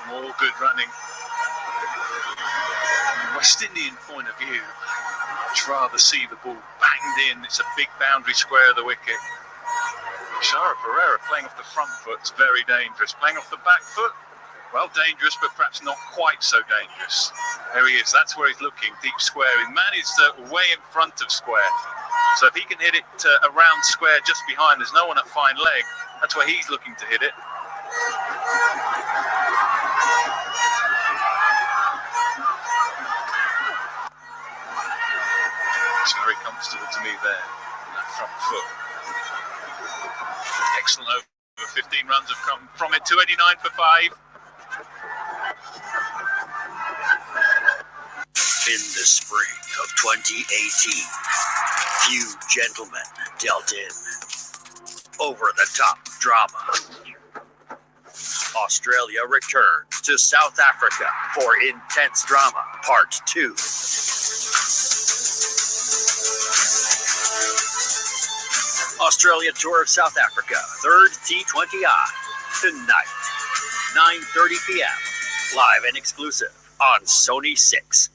[SPEAKER 9] More good running. From a West Indian point of view, I'd rather see the ball banged in. It's a big boundary square of the wicket. Tisara Pereira playing off the front foot is very dangerous. Playing off the back foot, well, dangerous, but perhaps not quite so dangerous. There he is. That's where he's looking. Deep square. He managed way in front of square. So if he can hit it around square just behind, there's no one at fine leg. That's where he's looking to hit it. It's very comfortable to me there, that front foot. Excellent over 15 runs have come from it. 289 for 5.
[SPEAKER 3] In the spring of 2018, few gentlemen dealt in over-the-top drama. Australia returns to South Africa for Intense Drama Part 2. Australia Tour of South Africa, 3rd T20I, tonight, 9:30 p.m., live and exclusive on Sony 6.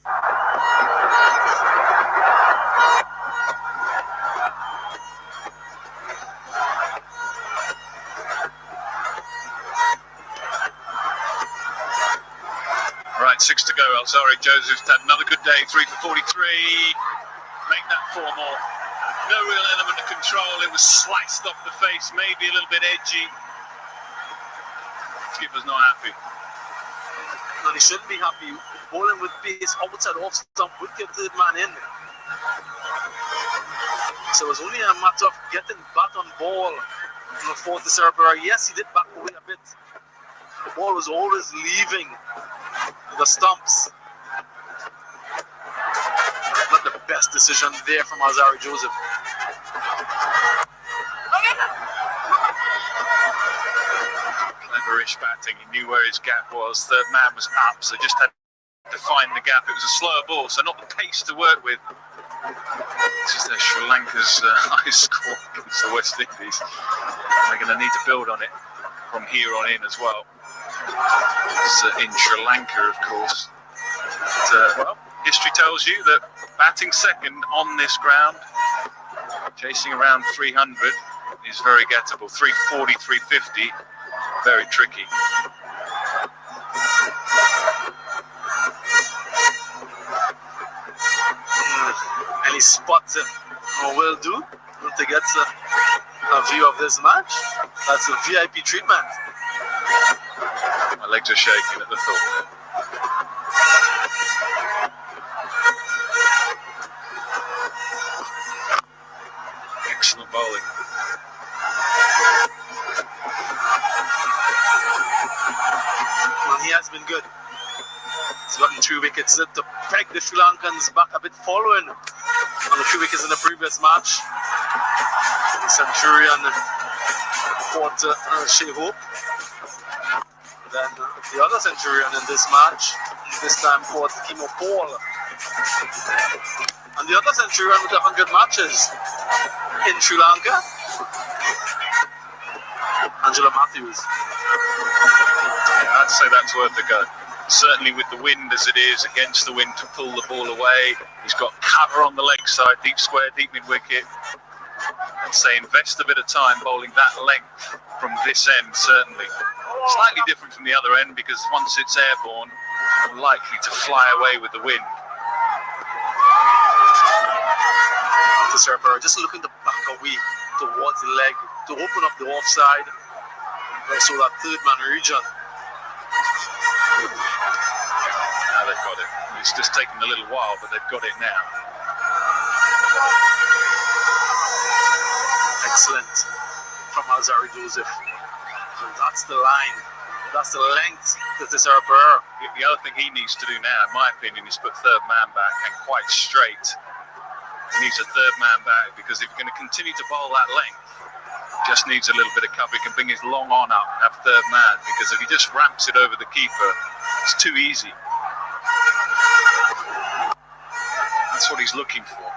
[SPEAKER 9] Right, 6 to go. Alzari Joseph's had another good day, 3 for 43. Make that 4 more. No real element of control. It was sliced off the face, maybe a little bit edgy. Skipper's not happy.
[SPEAKER 2] No, he shouldn't be happy. Bowling with pace outside off stump would get the man in. So it was only a matter of getting bat on ball on the 4th of September. Yes, he did back away a bit. The ball was always leaving the stumps. Not the best decision there from Alzari Joseph.
[SPEAKER 9] Cleverish batting. He knew where his gap was. Third man was up, so just had to find the gap. It was a slower ball, so not the pace to work with. This is Sri Lanka's highest score against the West Indies. They're going to need to build on it from here on in as well. It's in Sri Lanka, of course. But, well, history tells you that batting second on this ground, chasing around 300, is very gettable. 340, 350, very tricky.
[SPEAKER 2] Any spot will do to get a view of this match. That's a VIP treatment.
[SPEAKER 9] My legs are shaking at the thought. Excellent bowling.
[SPEAKER 2] And he has been good. He's gotten 2 wickets to peg the Sri Lankans back a bit following on the 2 wickets in the previous match. The Centurion fought Shea Hope. Then the other Centurion in this match, this time fought Kimo Paul. And the other Centurion with 100 matches in Sri Lanka, Angela Matthews.
[SPEAKER 9] Yeah, I'd say that's worth a go. Certainly with the wind as it is, against the wind to pull the ball away. He's got cover on the leg side, deep square, deep mid-wicket. I'd say invest a bit of time bowling that length from this end, certainly. Slightly different from the other end because once it's airborne, more likely to fly away with the wind.
[SPEAKER 2] Just looking to back away towards the leg to open up the offside. So that third man region.
[SPEAKER 9] Now they've got it. It's just taken a little while, but they've got it now.
[SPEAKER 2] Excellent from Alzari Joseph. So that's the line. That's the length that this Harper.
[SPEAKER 9] The other thing he needs to do now, in my opinion, is put third man back and quite straight. He needs a third man back because if you're going to continue to bowl that length, just needs a little bit of cover. He can bring his long on up and have third man because if he just ramps it over the keeper, it's too easy. That's what he's looking for.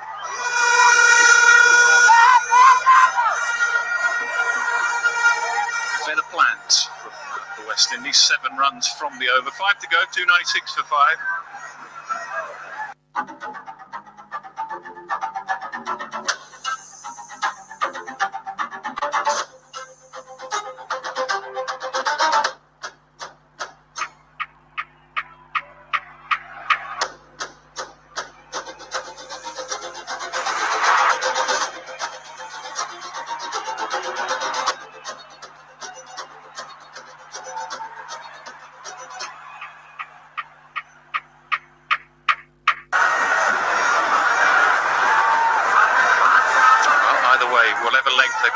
[SPEAKER 9] Better plans from the West Indies. 7 runs from the over. 5 to go. 296 for 5.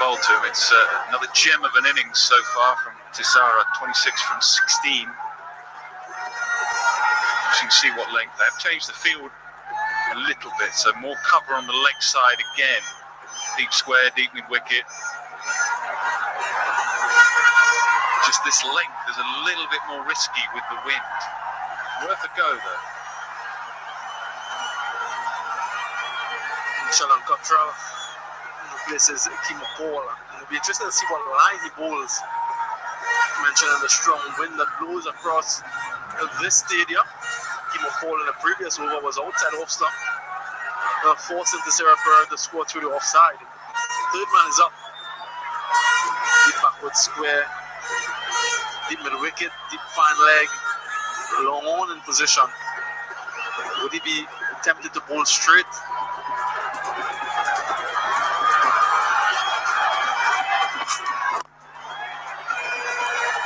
[SPEAKER 9] bowl to him. It's another gem of an innings so far from Tisara, 26 from 16. You can see what length they have changed the field a little bit, so more cover on the leg side again. Deep square, deep mid wicket. Just this length is a little bit more risky with the wind. Worth a go though.
[SPEAKER 2] Srilanka Control replaces Kimo Paul. It'll be interesting to see what line he bowls. Mentioning the strong wind that blows across this stadium. Kimo Paul in the previous over was outside off stump, forcing Tisara Perera to score through the offside. Third man is up. Deep backward square, deep mid wicket, deep fine leg, long on in position. Would he be tempted to bowl straight?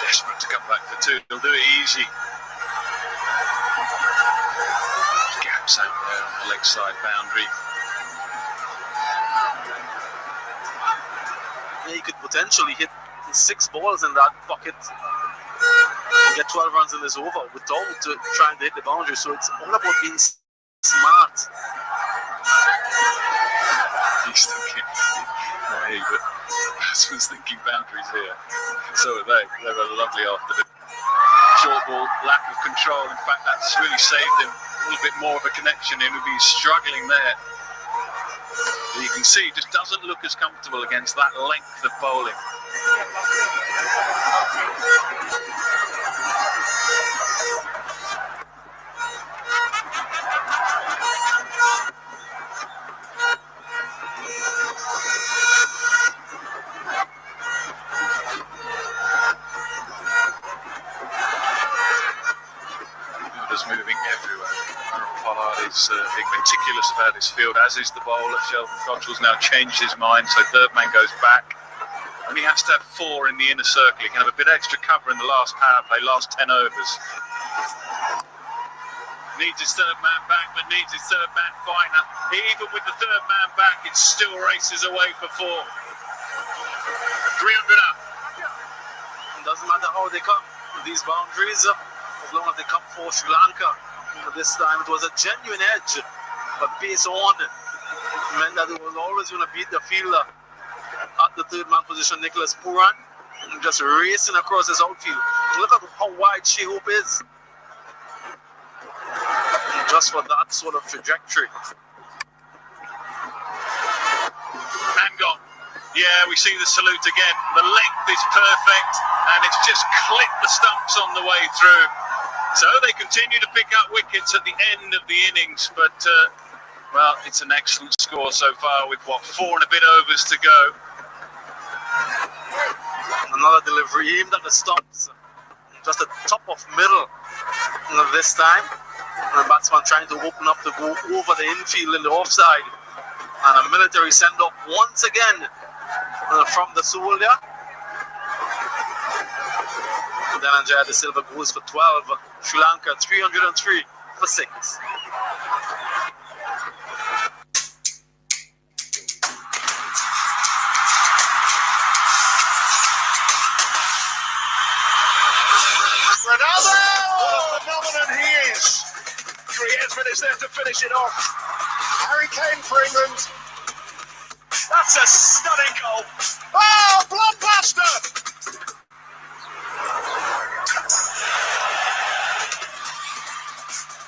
[SPEAKER 9] Desperate to come back for two. He'll do it easy. Gaps out there on the leg side boundary.
[SPEAKER 2] Yeah, he could potentially hit 6 balls in that bucket and get 12 runs in this over without trying to hit the boundary. So it's all about being smart.
[SPEAKER 9] He's thinking, not he, but batsman's thinking boundaries here. So are they. They were lovely after the short ball, lack of control. In fact, that's really saved him a little bit more of a connection. He would be struggling there. You can see he just doesn't look as comfortable against that length of bowling. Just moving everywhere. Pollard is being meticulous about his field, as is the bowler. Sheldon Cottrell's now changed his mind, so third man goes back. And he has to have 4 in the inner circle. He can have a bit extra cover in the last power play, last 10 overs. Needs his third man back, but needs his third man finer. Even with the third man back, it still races away for 4. 300 up.
[SPEAKER 2] It doesn't matter how they come with these boundaries, as long as they come for Sri Lanka. This time it was a genuine edge, but pace on meant that it was always going to beat the fielder at the third man position, Nicholas Pooran, just racing across his outfield. Look at how wide Shehope is, just for that sort of trajectory.
[SPEAKER 9] And gone. Yeah, we see the salute again. The length is perfect, and it's just clipped the stumps on the way through. So they continue to pick up wickets at the end of the innings, but, well, it's an excellent score so far with, 4 and a bit overs to go.
[SPEAKER 2] Another delivery aimed at the stumps, just the top of middle this time. And the batsman trying to open up to go over the infield in the offside. And a military send-off once again from the soldier. Dhananjaya De Silva goes for 12. Sri Lanka 303 for 6.
[SPEAKER 4] Ronaldo! What a phenomenon he is. 3 minutes there to finish it off. Harry Kane for England. That's a stunning goal. Oh, blockbuster!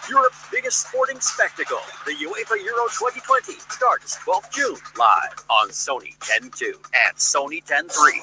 [SPEAKER 3] Europe's biggest sporting spectacle, the UEFA Euro 2020, starts 12th June live on Sony 10.2 and Sony 10.3.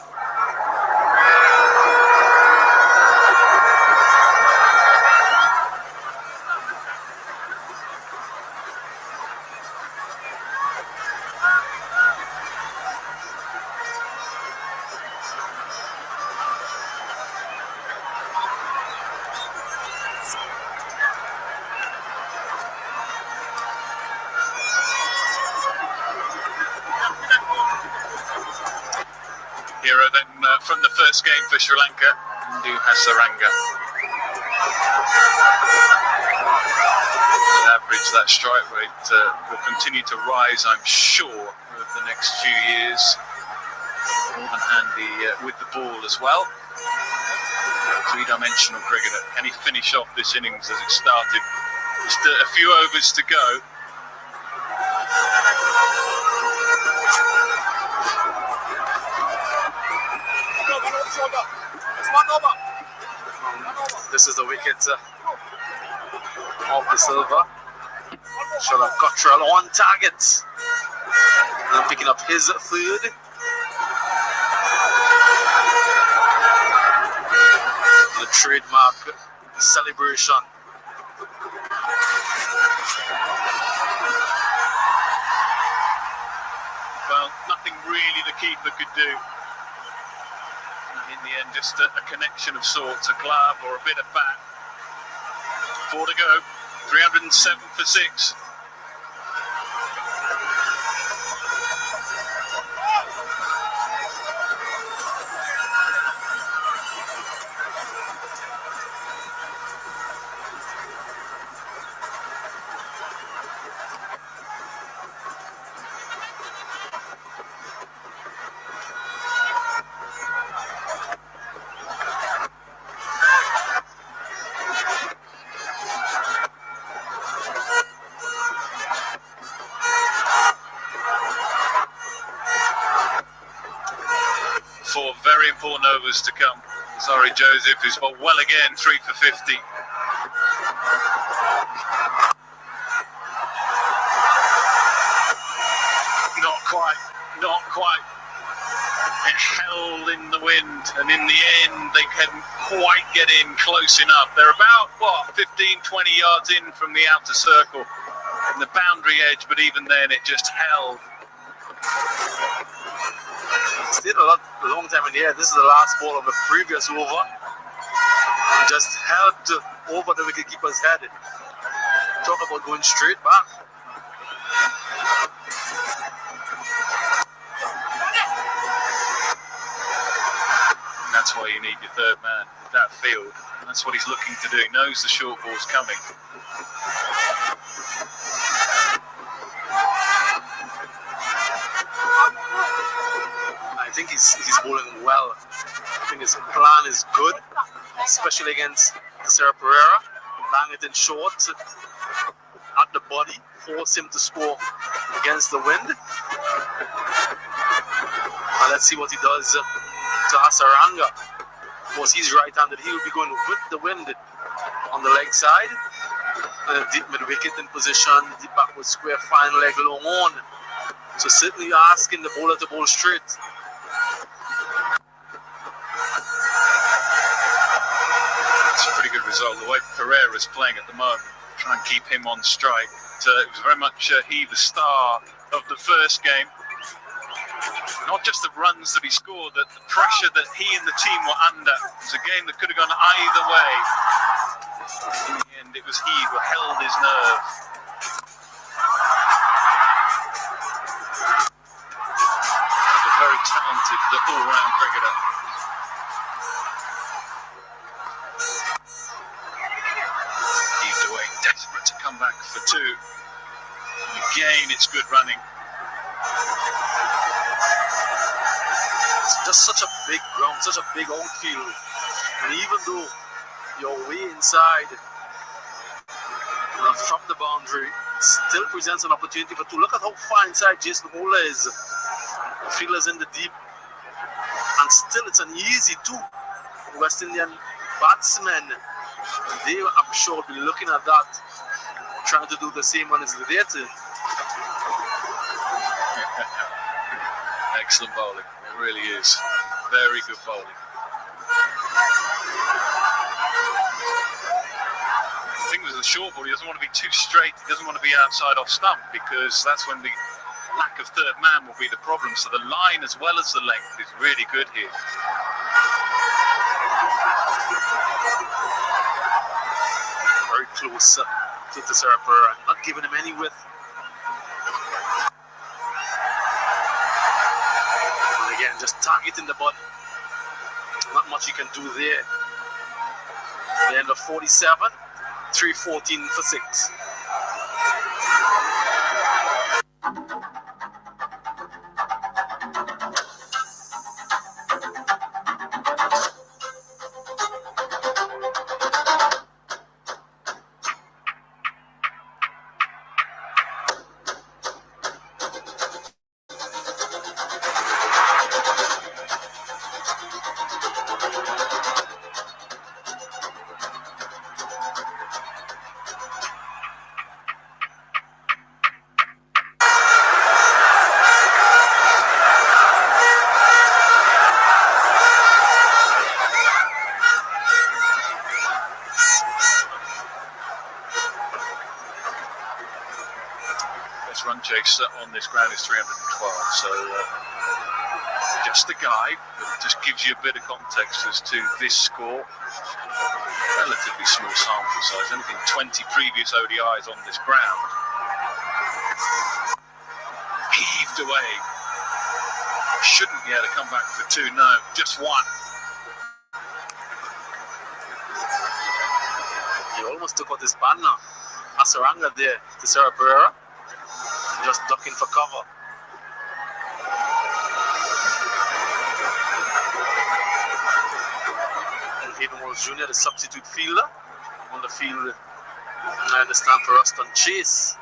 [SPEAKER 9] Hero then from the first game for Sri Lanka, Ndu Hasaranga. On average, that strike rate will continue to rise, I'm sure, over the next few years. more than handy with the ball as well. Three-dimensional cricketer. Can he finish off this innings as it started? Just a few overs to go.
[SPEAKER 2] This is the wicket of the silver. Shola Cottrell on target. And picking up his third. The trademark celebration.
[SPEAKER 9] Well, nothing really the keeper could do. In the end, just a connection of sorts, a glove or a bit of bat. 4 to go, 307 for 6. Four very important overs to come. Sorry, Joseph, who's bowled well again, 3 for 50. Not quite. It held in the wind, and in the end, they couldn't quite get in close enough. They're about, 15, 20 yards in from the outer circle, in the boundary edge, but even then, it just held.
[SPEAKER 2] Stayed a long time in the air. This is the last ball of the previous over. He just held over the wicketkeeper's head. Talk about going straight back.
[SPEAKER 9] And that's why you need your third man with that field. And that's what he's looking to do. He knows the short ball's coming.
[SPEAKER 2] I think he's bowling well. I think his plan is good, especially against Sarah Pereira. Bang it in short at the body, force him to score against the wind. And let's see what he does to Hasaranga. Of course, he's right-handed. He will be going with the wind on the leg side. Deep mid-wicket in position, deep backward square, fine leg long on. So certainly asking the bowler to bowl straight.
[SPEAKER 9] It's a pretty good result. The way Pereira's playing at the moment, try and keep him on strike. It was very much he the star of the first game. Not just the runs that he scored, the pressure that he and the team were under. It was a game that could have gone either way. In the end, it was he who held his nerve. A very talented all-round cricketer. Heaved away, desperate to come back for 2. And again, it's good running.
[SPEAKER 2] It's just such a big ground, such a big outfield. And even though you're way inside from the boundary, it still presents an opportunity for 2. Look at how far inside Jason Mola is. The fielders in the deep. And still it's an easy 2. West Indian batsmen. And they, I'm sure, will be looking at that, trying to do the same one as the their turn.
[SPEAKER 9] Excellent bowling. It really is. Very good bowling. The thing with the short ball, he doesn't want to be too straight. He doesn't want to be outside off stump, because that's when the lack of third man will be the problem. So the line as well as the length is really good here.
[SPEAKER 2] Very close to Sarah Pereira. Not giving him any width. Again, just targeting the body. Not much you can do there. The end of 47, 314 for 6.
[SPEAKER 9] highest run chase on this ground is 312. So just a guide that just gives you a bit of context as to this score. Relatively small sample size, only been 20 previous ODIs on this ground. Heaved away. Shouldn't be able to come back for two, no, just one.
[SPEAKER 2] He almost took out his banner. Asaranga there to Sarah Pereira. Just ducking for cover. And Hayden Walls Jr., the substitute fielder, on the field, I understand, for Ruston Chase.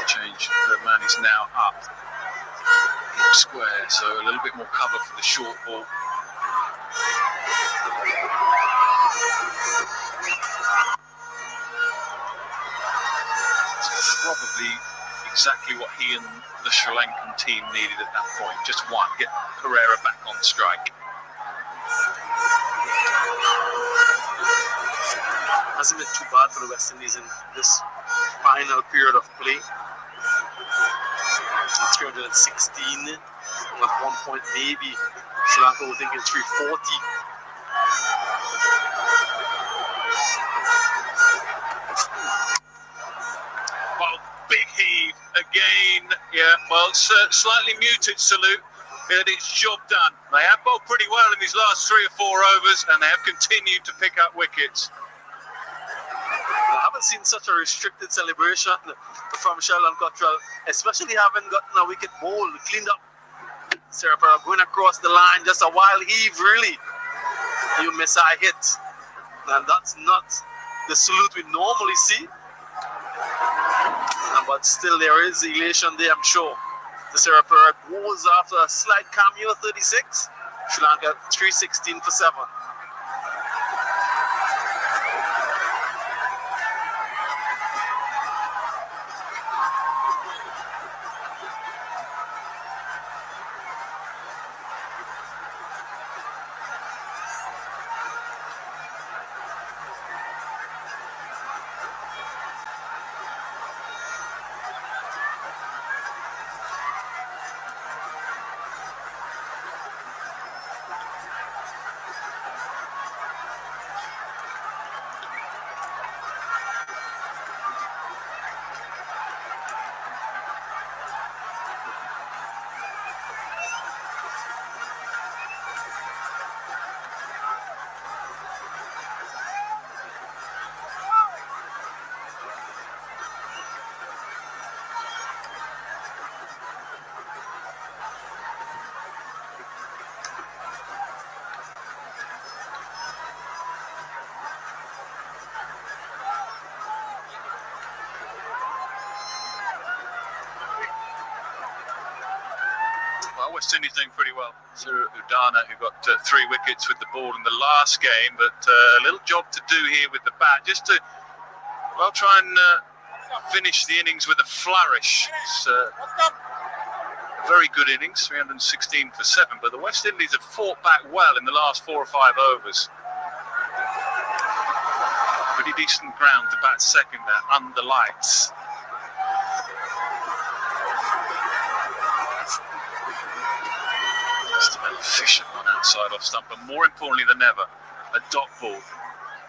[SPEAKER 9] Change, the man is now up square, so a little bit more cover for the short ball. It's probably exactly what he and the Sri Lankan team needed at that point. Just one, get Pereira back on strike.
[SPEAKER 2] Hasn't been too bad for the West Indies in this final period of play. 316, at one point maybe Sri Lanka was thinking 340.
[SPEAKER 9] Well, big heave again. Yeah, well, slightly muted salute. But it's job done. They have bowled pretty well in these last 3 or 4 overs, and they have continued to pick up wickets.
[SPEAKER 2] I haven't seen such a restricted celebration from Sheldon Cottrell, especially having gotten a wicket bowl cleaned up. Sarah Pereira going across the line, just a wild heave, really. You miss a hit. And that's not the salute we normally see. But still, there is elation there, I'm sure. The Sarah Pereira goes after a slight cameo, 36. Sri Lanka 316 for 7.
[SPEAKER 9] West Indies doing pretty well. Suru Udana, who got 3 wickets with the ball in the last game, but a little job to do here with the bat, just to, well, try and finish the innings with a flourish. It's a very good innings, 316 for 7, but the West Indies have fought back well in the last 4 or 5 overs. Pretty decent ground to bat second there, under lights. Just about efficient on outside off stump, but more importantly than ever, a dot ball.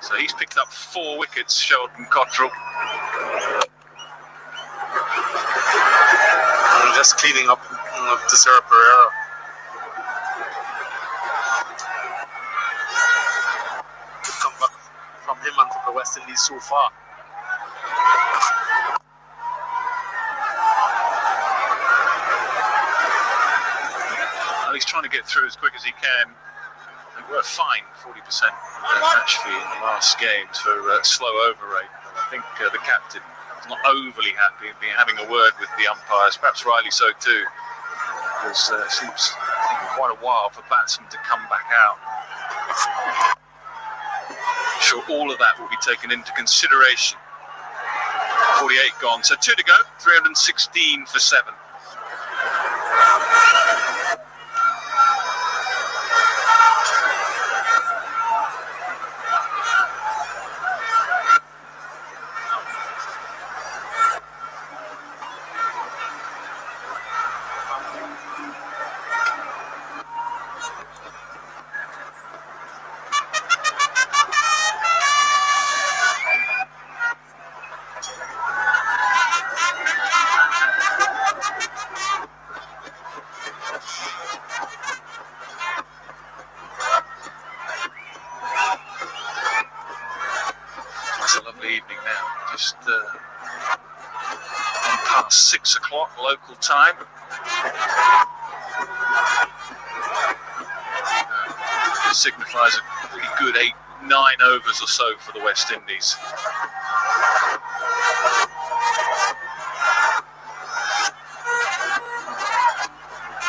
[SPEAKER 9] So he's picked up 4 wickets, Sheldon Cottrell.
[SPEAKER 2] Just cleaning up to Sarah Pereira. Good comeback from him and from the West Indies so far.
[SPEAKER 9] He's trying to get through as quick as he can. They were fined 40% of their match fee in the last games for slow over rate. And I think the captain is not overly happy and been having a word with the umpires, perhaps rightly so too, because it seems taking quite a while for batsmen to come back out. I'm sure all of that will be taken into consideration. 48 gone, so 2 to go, 316 for 7. just past 6 o'clock local time. It signifies a pretty good 8-9 overs or so for the West Indies.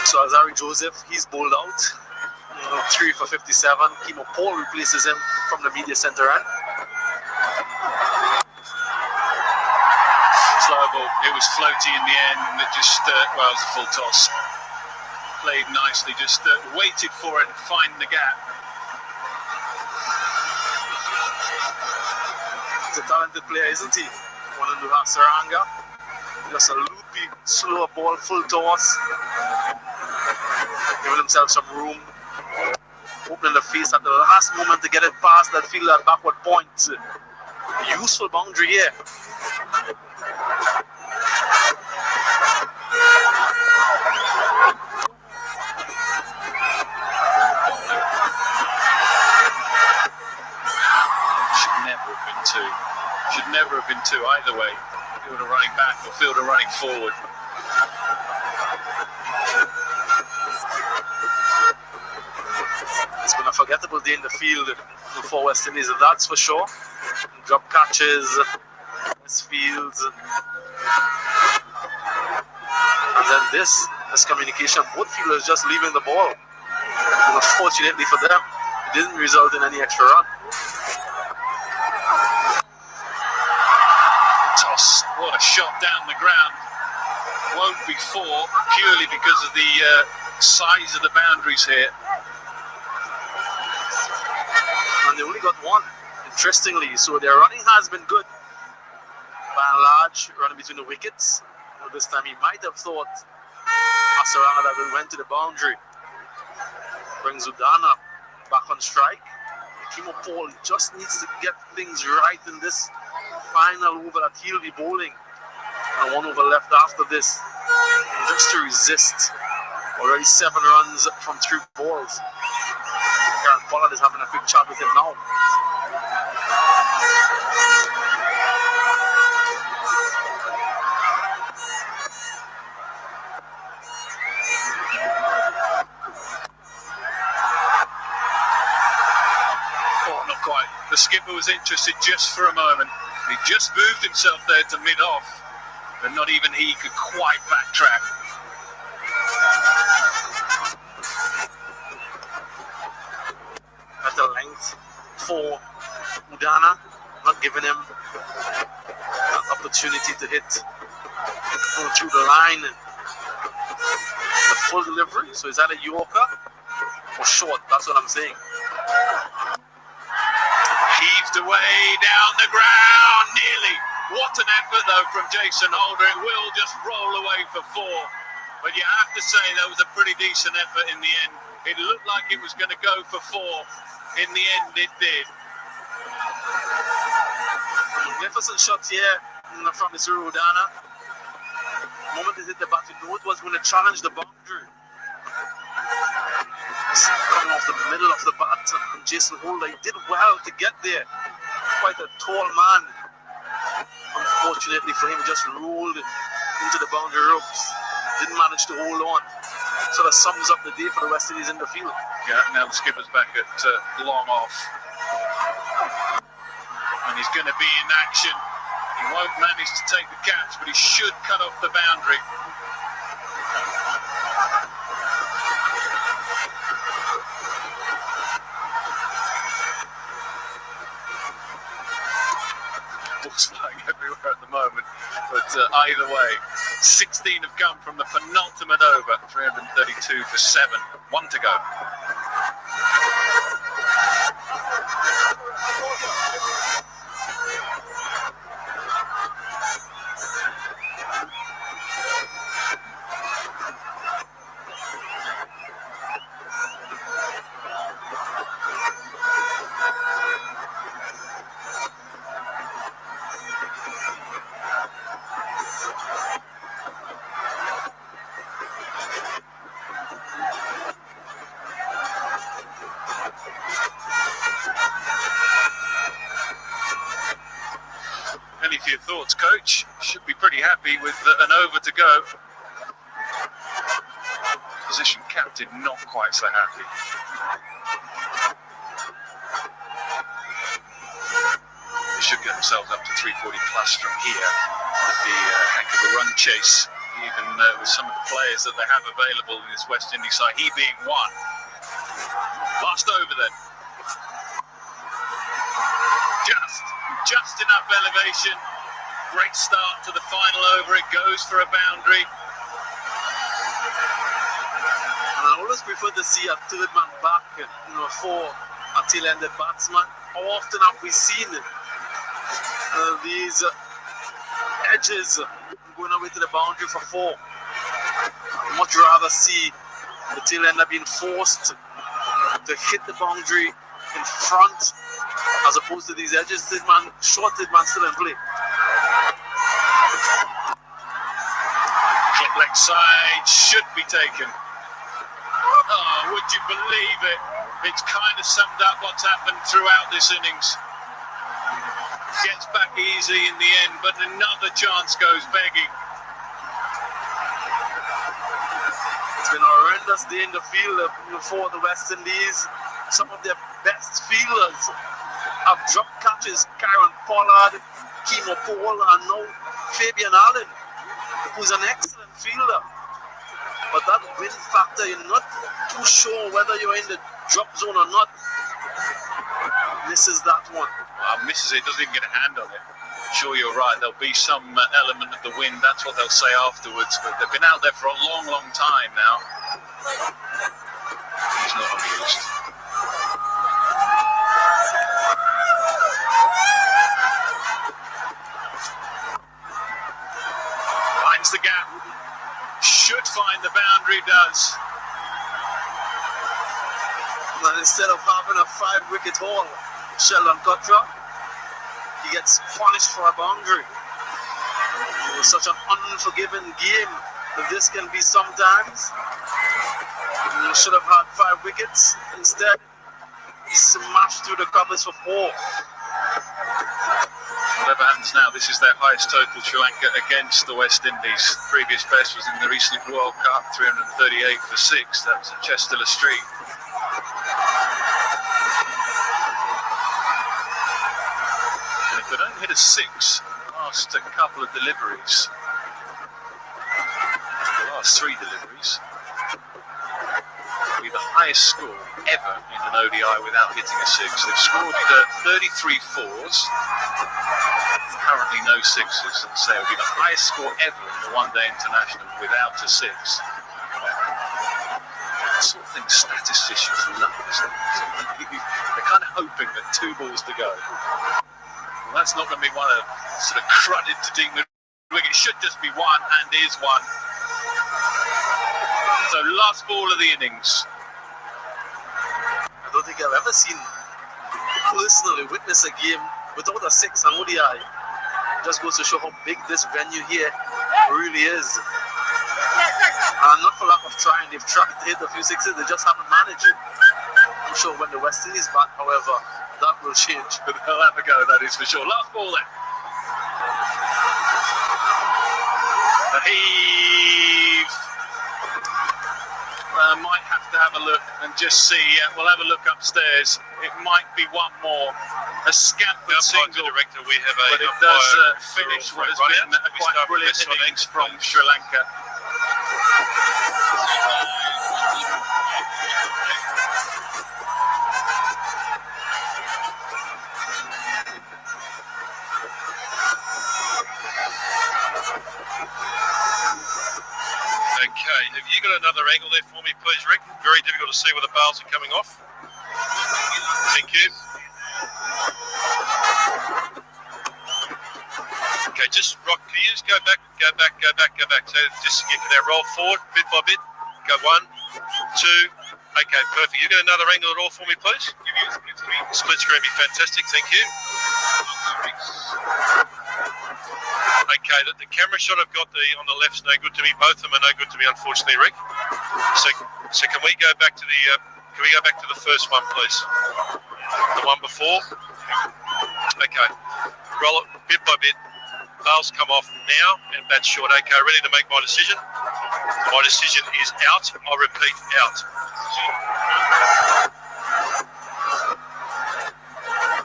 [SPEAKER 2] So Azari Joseph, he's bowled out. 3 for 57. Kimo Paul replaces him from the media center end.
[SPEAKER 9] Slow ball. It was floaty in the end, and it just, well, it was a full toss. Played nicely, just waited for it and find the gap.
[SPEAKER 2] He's a talented player, isn't he? One in the Srilanka. Just a loopy, slow ball, full toss. Giving himself some room. Opening the face at the last moment to get it past that field at backward point. Useful boundary here.
[SPEAKER 9] Should never have been two either way. Fielder running back or fielder running forward.
[SPEAKER 2] It's been a forgettable day in the field for West Indies, that's for sure. Drop catches, misfields, and then this miscommunication. Both fielders just leaving the ball. And unfortunately for them, it didn't result in any extra run.
[SPEAKER 9] Toss, what a shot down the ground. Won't be four, purely because of the size of the boundaries here.
[SPEAKER 2] And they only got one, interestingly. So their running has been good. By and large, running between the wickets. This time he might have thought Asarana that will went to the boundary. Brings Udana back on strike. Kimo Paul just needs to get things right in this final over that he'll be bowling. And one over left after this. And just to resist. Already 7 runs from 3 balls. Karen Pollard is having a quick chat with him now.
[SPEAKER 9] Oh, not quite. The skipper was interested just for a moment. He just moved himself there to mid-off, but not even he could quite backtrack.
[SPEAKER 2] At the length for Udana, not giving him an opportunity to hit through the line. The full delivery, so is that a Yorker or short? That's what I'm saying.
[SPEAKER 9] Heaved away down the ground, nearly. What an effort though from Jason Holder. It will just roll away for 4. But you have to say that was a pretty decent effort in the end. It looked like it was going to go for 4. In the end, it did.
[SPEAKER 2] Magnificent shot here from Mr. Udana. The moment he hit the bat, you know it was going to challenge the boundary. Coming off the middle of the bat, and Jason Holder, he did well to get there. Quite a tall man. Unfortunately for him, he just rolled into the boundary ropes. Didn't manage to hold on. Sort of sums up the day for the West Indies in the field.
[SPEAKER 9] Yeah, now the skipper's back at long off. And he's going to be in action. He won't manage to take the catch, but he should cut off the boundary. Balls flying everywhere at the moment, but either way, 16 have come from the penultimate over. 332 for 7. 1 to go. Any of your thoughts, Coach? Should be pretty happy with an over to go. Position captain not quite so happy. They should get themselves up to 340 plus from here. Would be a heck of a run chase, even with some of the players that they have available in this West Indies side, he being one. Last over then. Just enough elevation. Great start to the final over. It goes for a boundary.
[SPEAKER 2] And I always prefer to see a third man back, for a tail-ended batsman. How often have we seen these edges going away to the boundary for 4? I'd much rather see the tail-ender being forced to hit the boundary in front, as opposed to these edges. Short third man still in play.
[SPEAKER 9] Clip leg side should be taken. Oh, would you believe it? It's kind of summed up what's happened throughout this innings. Gets back easy in the end, but another chance goes begging.
[SPEAKER 2] It's been a horrendous day in the field for the West Indies. Some of their best fielders have dropped catches. Kieran Pollard, Kimo Paul, and now Fabian Allen, who's an excellent fielder. But that win factor, you're not too sure whether you're in the drop zone or not. Misses that one.
[SPEAKER 9] Misses it, doesn't even get a hand on it. I'm sure you're right, there'll be some element of the wind, that's what they'll say afterwards. But they've been out there for a long, long time now. He's not amused. Finds the gap. Should find the boundary, does.
[SPEAKER 2] And instead of having a 5-wicket haul, Sheldon Cottrell, he gets punished for a boundary. It was such an unforgiving game that this can be sometimes. You should have had 5 wickets. Instead, he smashed through the covers for 4.
[SPEAKER 9] Whatever happens now, this is their highest total, Sri Lanka, against the West Indies. Previous best was in the recent World Cup, 338 for 6. That was at Chester Street. And if they don't hit a 6, last a couple of deliveries, the last 3 deliveries, will be the highest score ever in an ODI without hitting a 6. They've scored 33 4s. Currently no 6s, and so it will be the highest score ever in the one-day international without a 6. The sort of thing statisticians love, isn't it? They're kind of hoping that 2 balls to go. Well, that's not going to be one of sort of cruddy to deem the wicket. It should just be 1, and is 1. So last ball of the innings.
[SPEAKER 2] I don't think I've ever seen personally witness a game without a 6 on ODI. Just goes to show how big this venue here really is. And not for lack of trying, they've tried to hit a few 6s, they just haven't managed it. I'm sure when the West Indies bat, however, that will change.
[SPEAKER 9] But they'll have a go, that is for sure. Last ball then. A heave. Might have to have a look and just see. We'll have a look upstairs. It might be one more. A scampered single.
[SPEAKER 10] Director, we have
[SPEAKER 9] but it does finish what has been a quite brilliant innings from Sri Lanka.
[SPEAKER 10] Okay, have you got another angle there for me, please, Rick? Very difficult to see where the bails are coming off. Thank you. Okay, just Rock, can you just go back. So just you can now roll forward bit by bit. Go 1, 2. Okay, perfect. You got another angle at all for me, please? Split screen would be fantastic, thank you. Okay, the camera shot I've got on the left's no good to me. Both of them are no good to me, unfortunately, Rick. So can we go back to the first one, please? The one before. Okay, roll it bit by bit. Bale's come off now, and that's short. Okay, ready to make my decision. My decision is out. I repeat, out.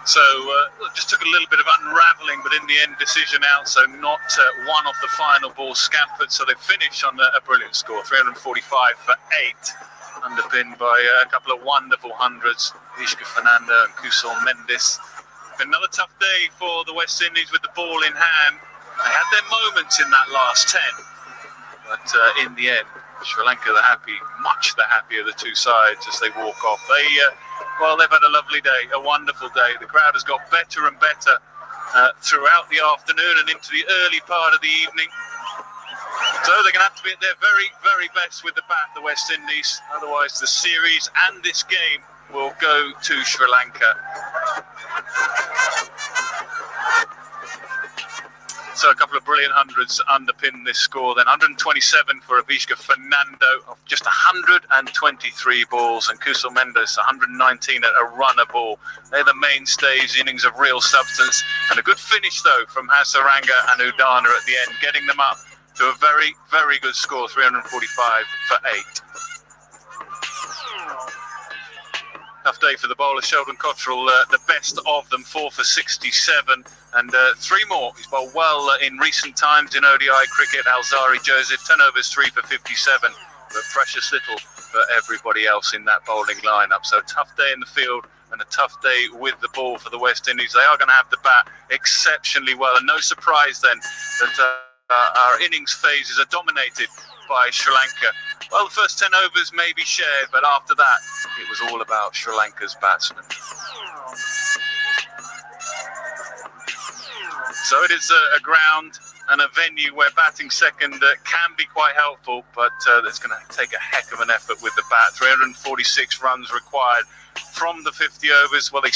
[SPEAKER 9] So just took a little bit of unravelling, but in the end, decision out. So not one off the final ball scampered. So they finish on a brilliant score, 345 for 8, underpinned by a couple of wonderful hundreds, Ishka Fernando and Kusal Mendes. Another tough day for the West Indies with the ball in hand. They had their moments in that last 10, but in the end, Sri Lanka much the happier of the two sides as they walk off. They've had a lovely day, a wonderful day. The crowd has got better and better throughout the afternoon and into the early part of the evening. So they're going to have to be at their very, very best with the bat, the West Indies. Otherwise, the series and this game will go to Sri Lanka. So a couple of brilliant hundreds underpin this score then. 127 for Avishka Fernando of just 123 balls, and Kusal Mendes 119 at a runner ball. They're the mainstays, innings of real substance, and a good finish though from Hasaranga and Udana at the end, getting them up to a very, very good score, 345 for 8. Tough day for the bowler, Sheldon Cottrell, the best of them, 4 for 67, and 3 more. He's bowled well in recent times in ODI cricket. Alzari Joseph, 10 overs, 3 for 57, but precious little for everybody else in that bowling lineup. So tough day in the field and a tough day with the ball for the West Indies. They are going to have to bat exceptionally well, and no surprise then that our innings phases are dominated by Sri Lanka. Well, the first 10 overs may be shared, but after that, it was all about Sri Lanka's batsmen. So it is a ground and a venue where batting second can be quite helpful, but it's going to take a heck of an effort with the bat. 346 runs required from the 50 overs. Well, they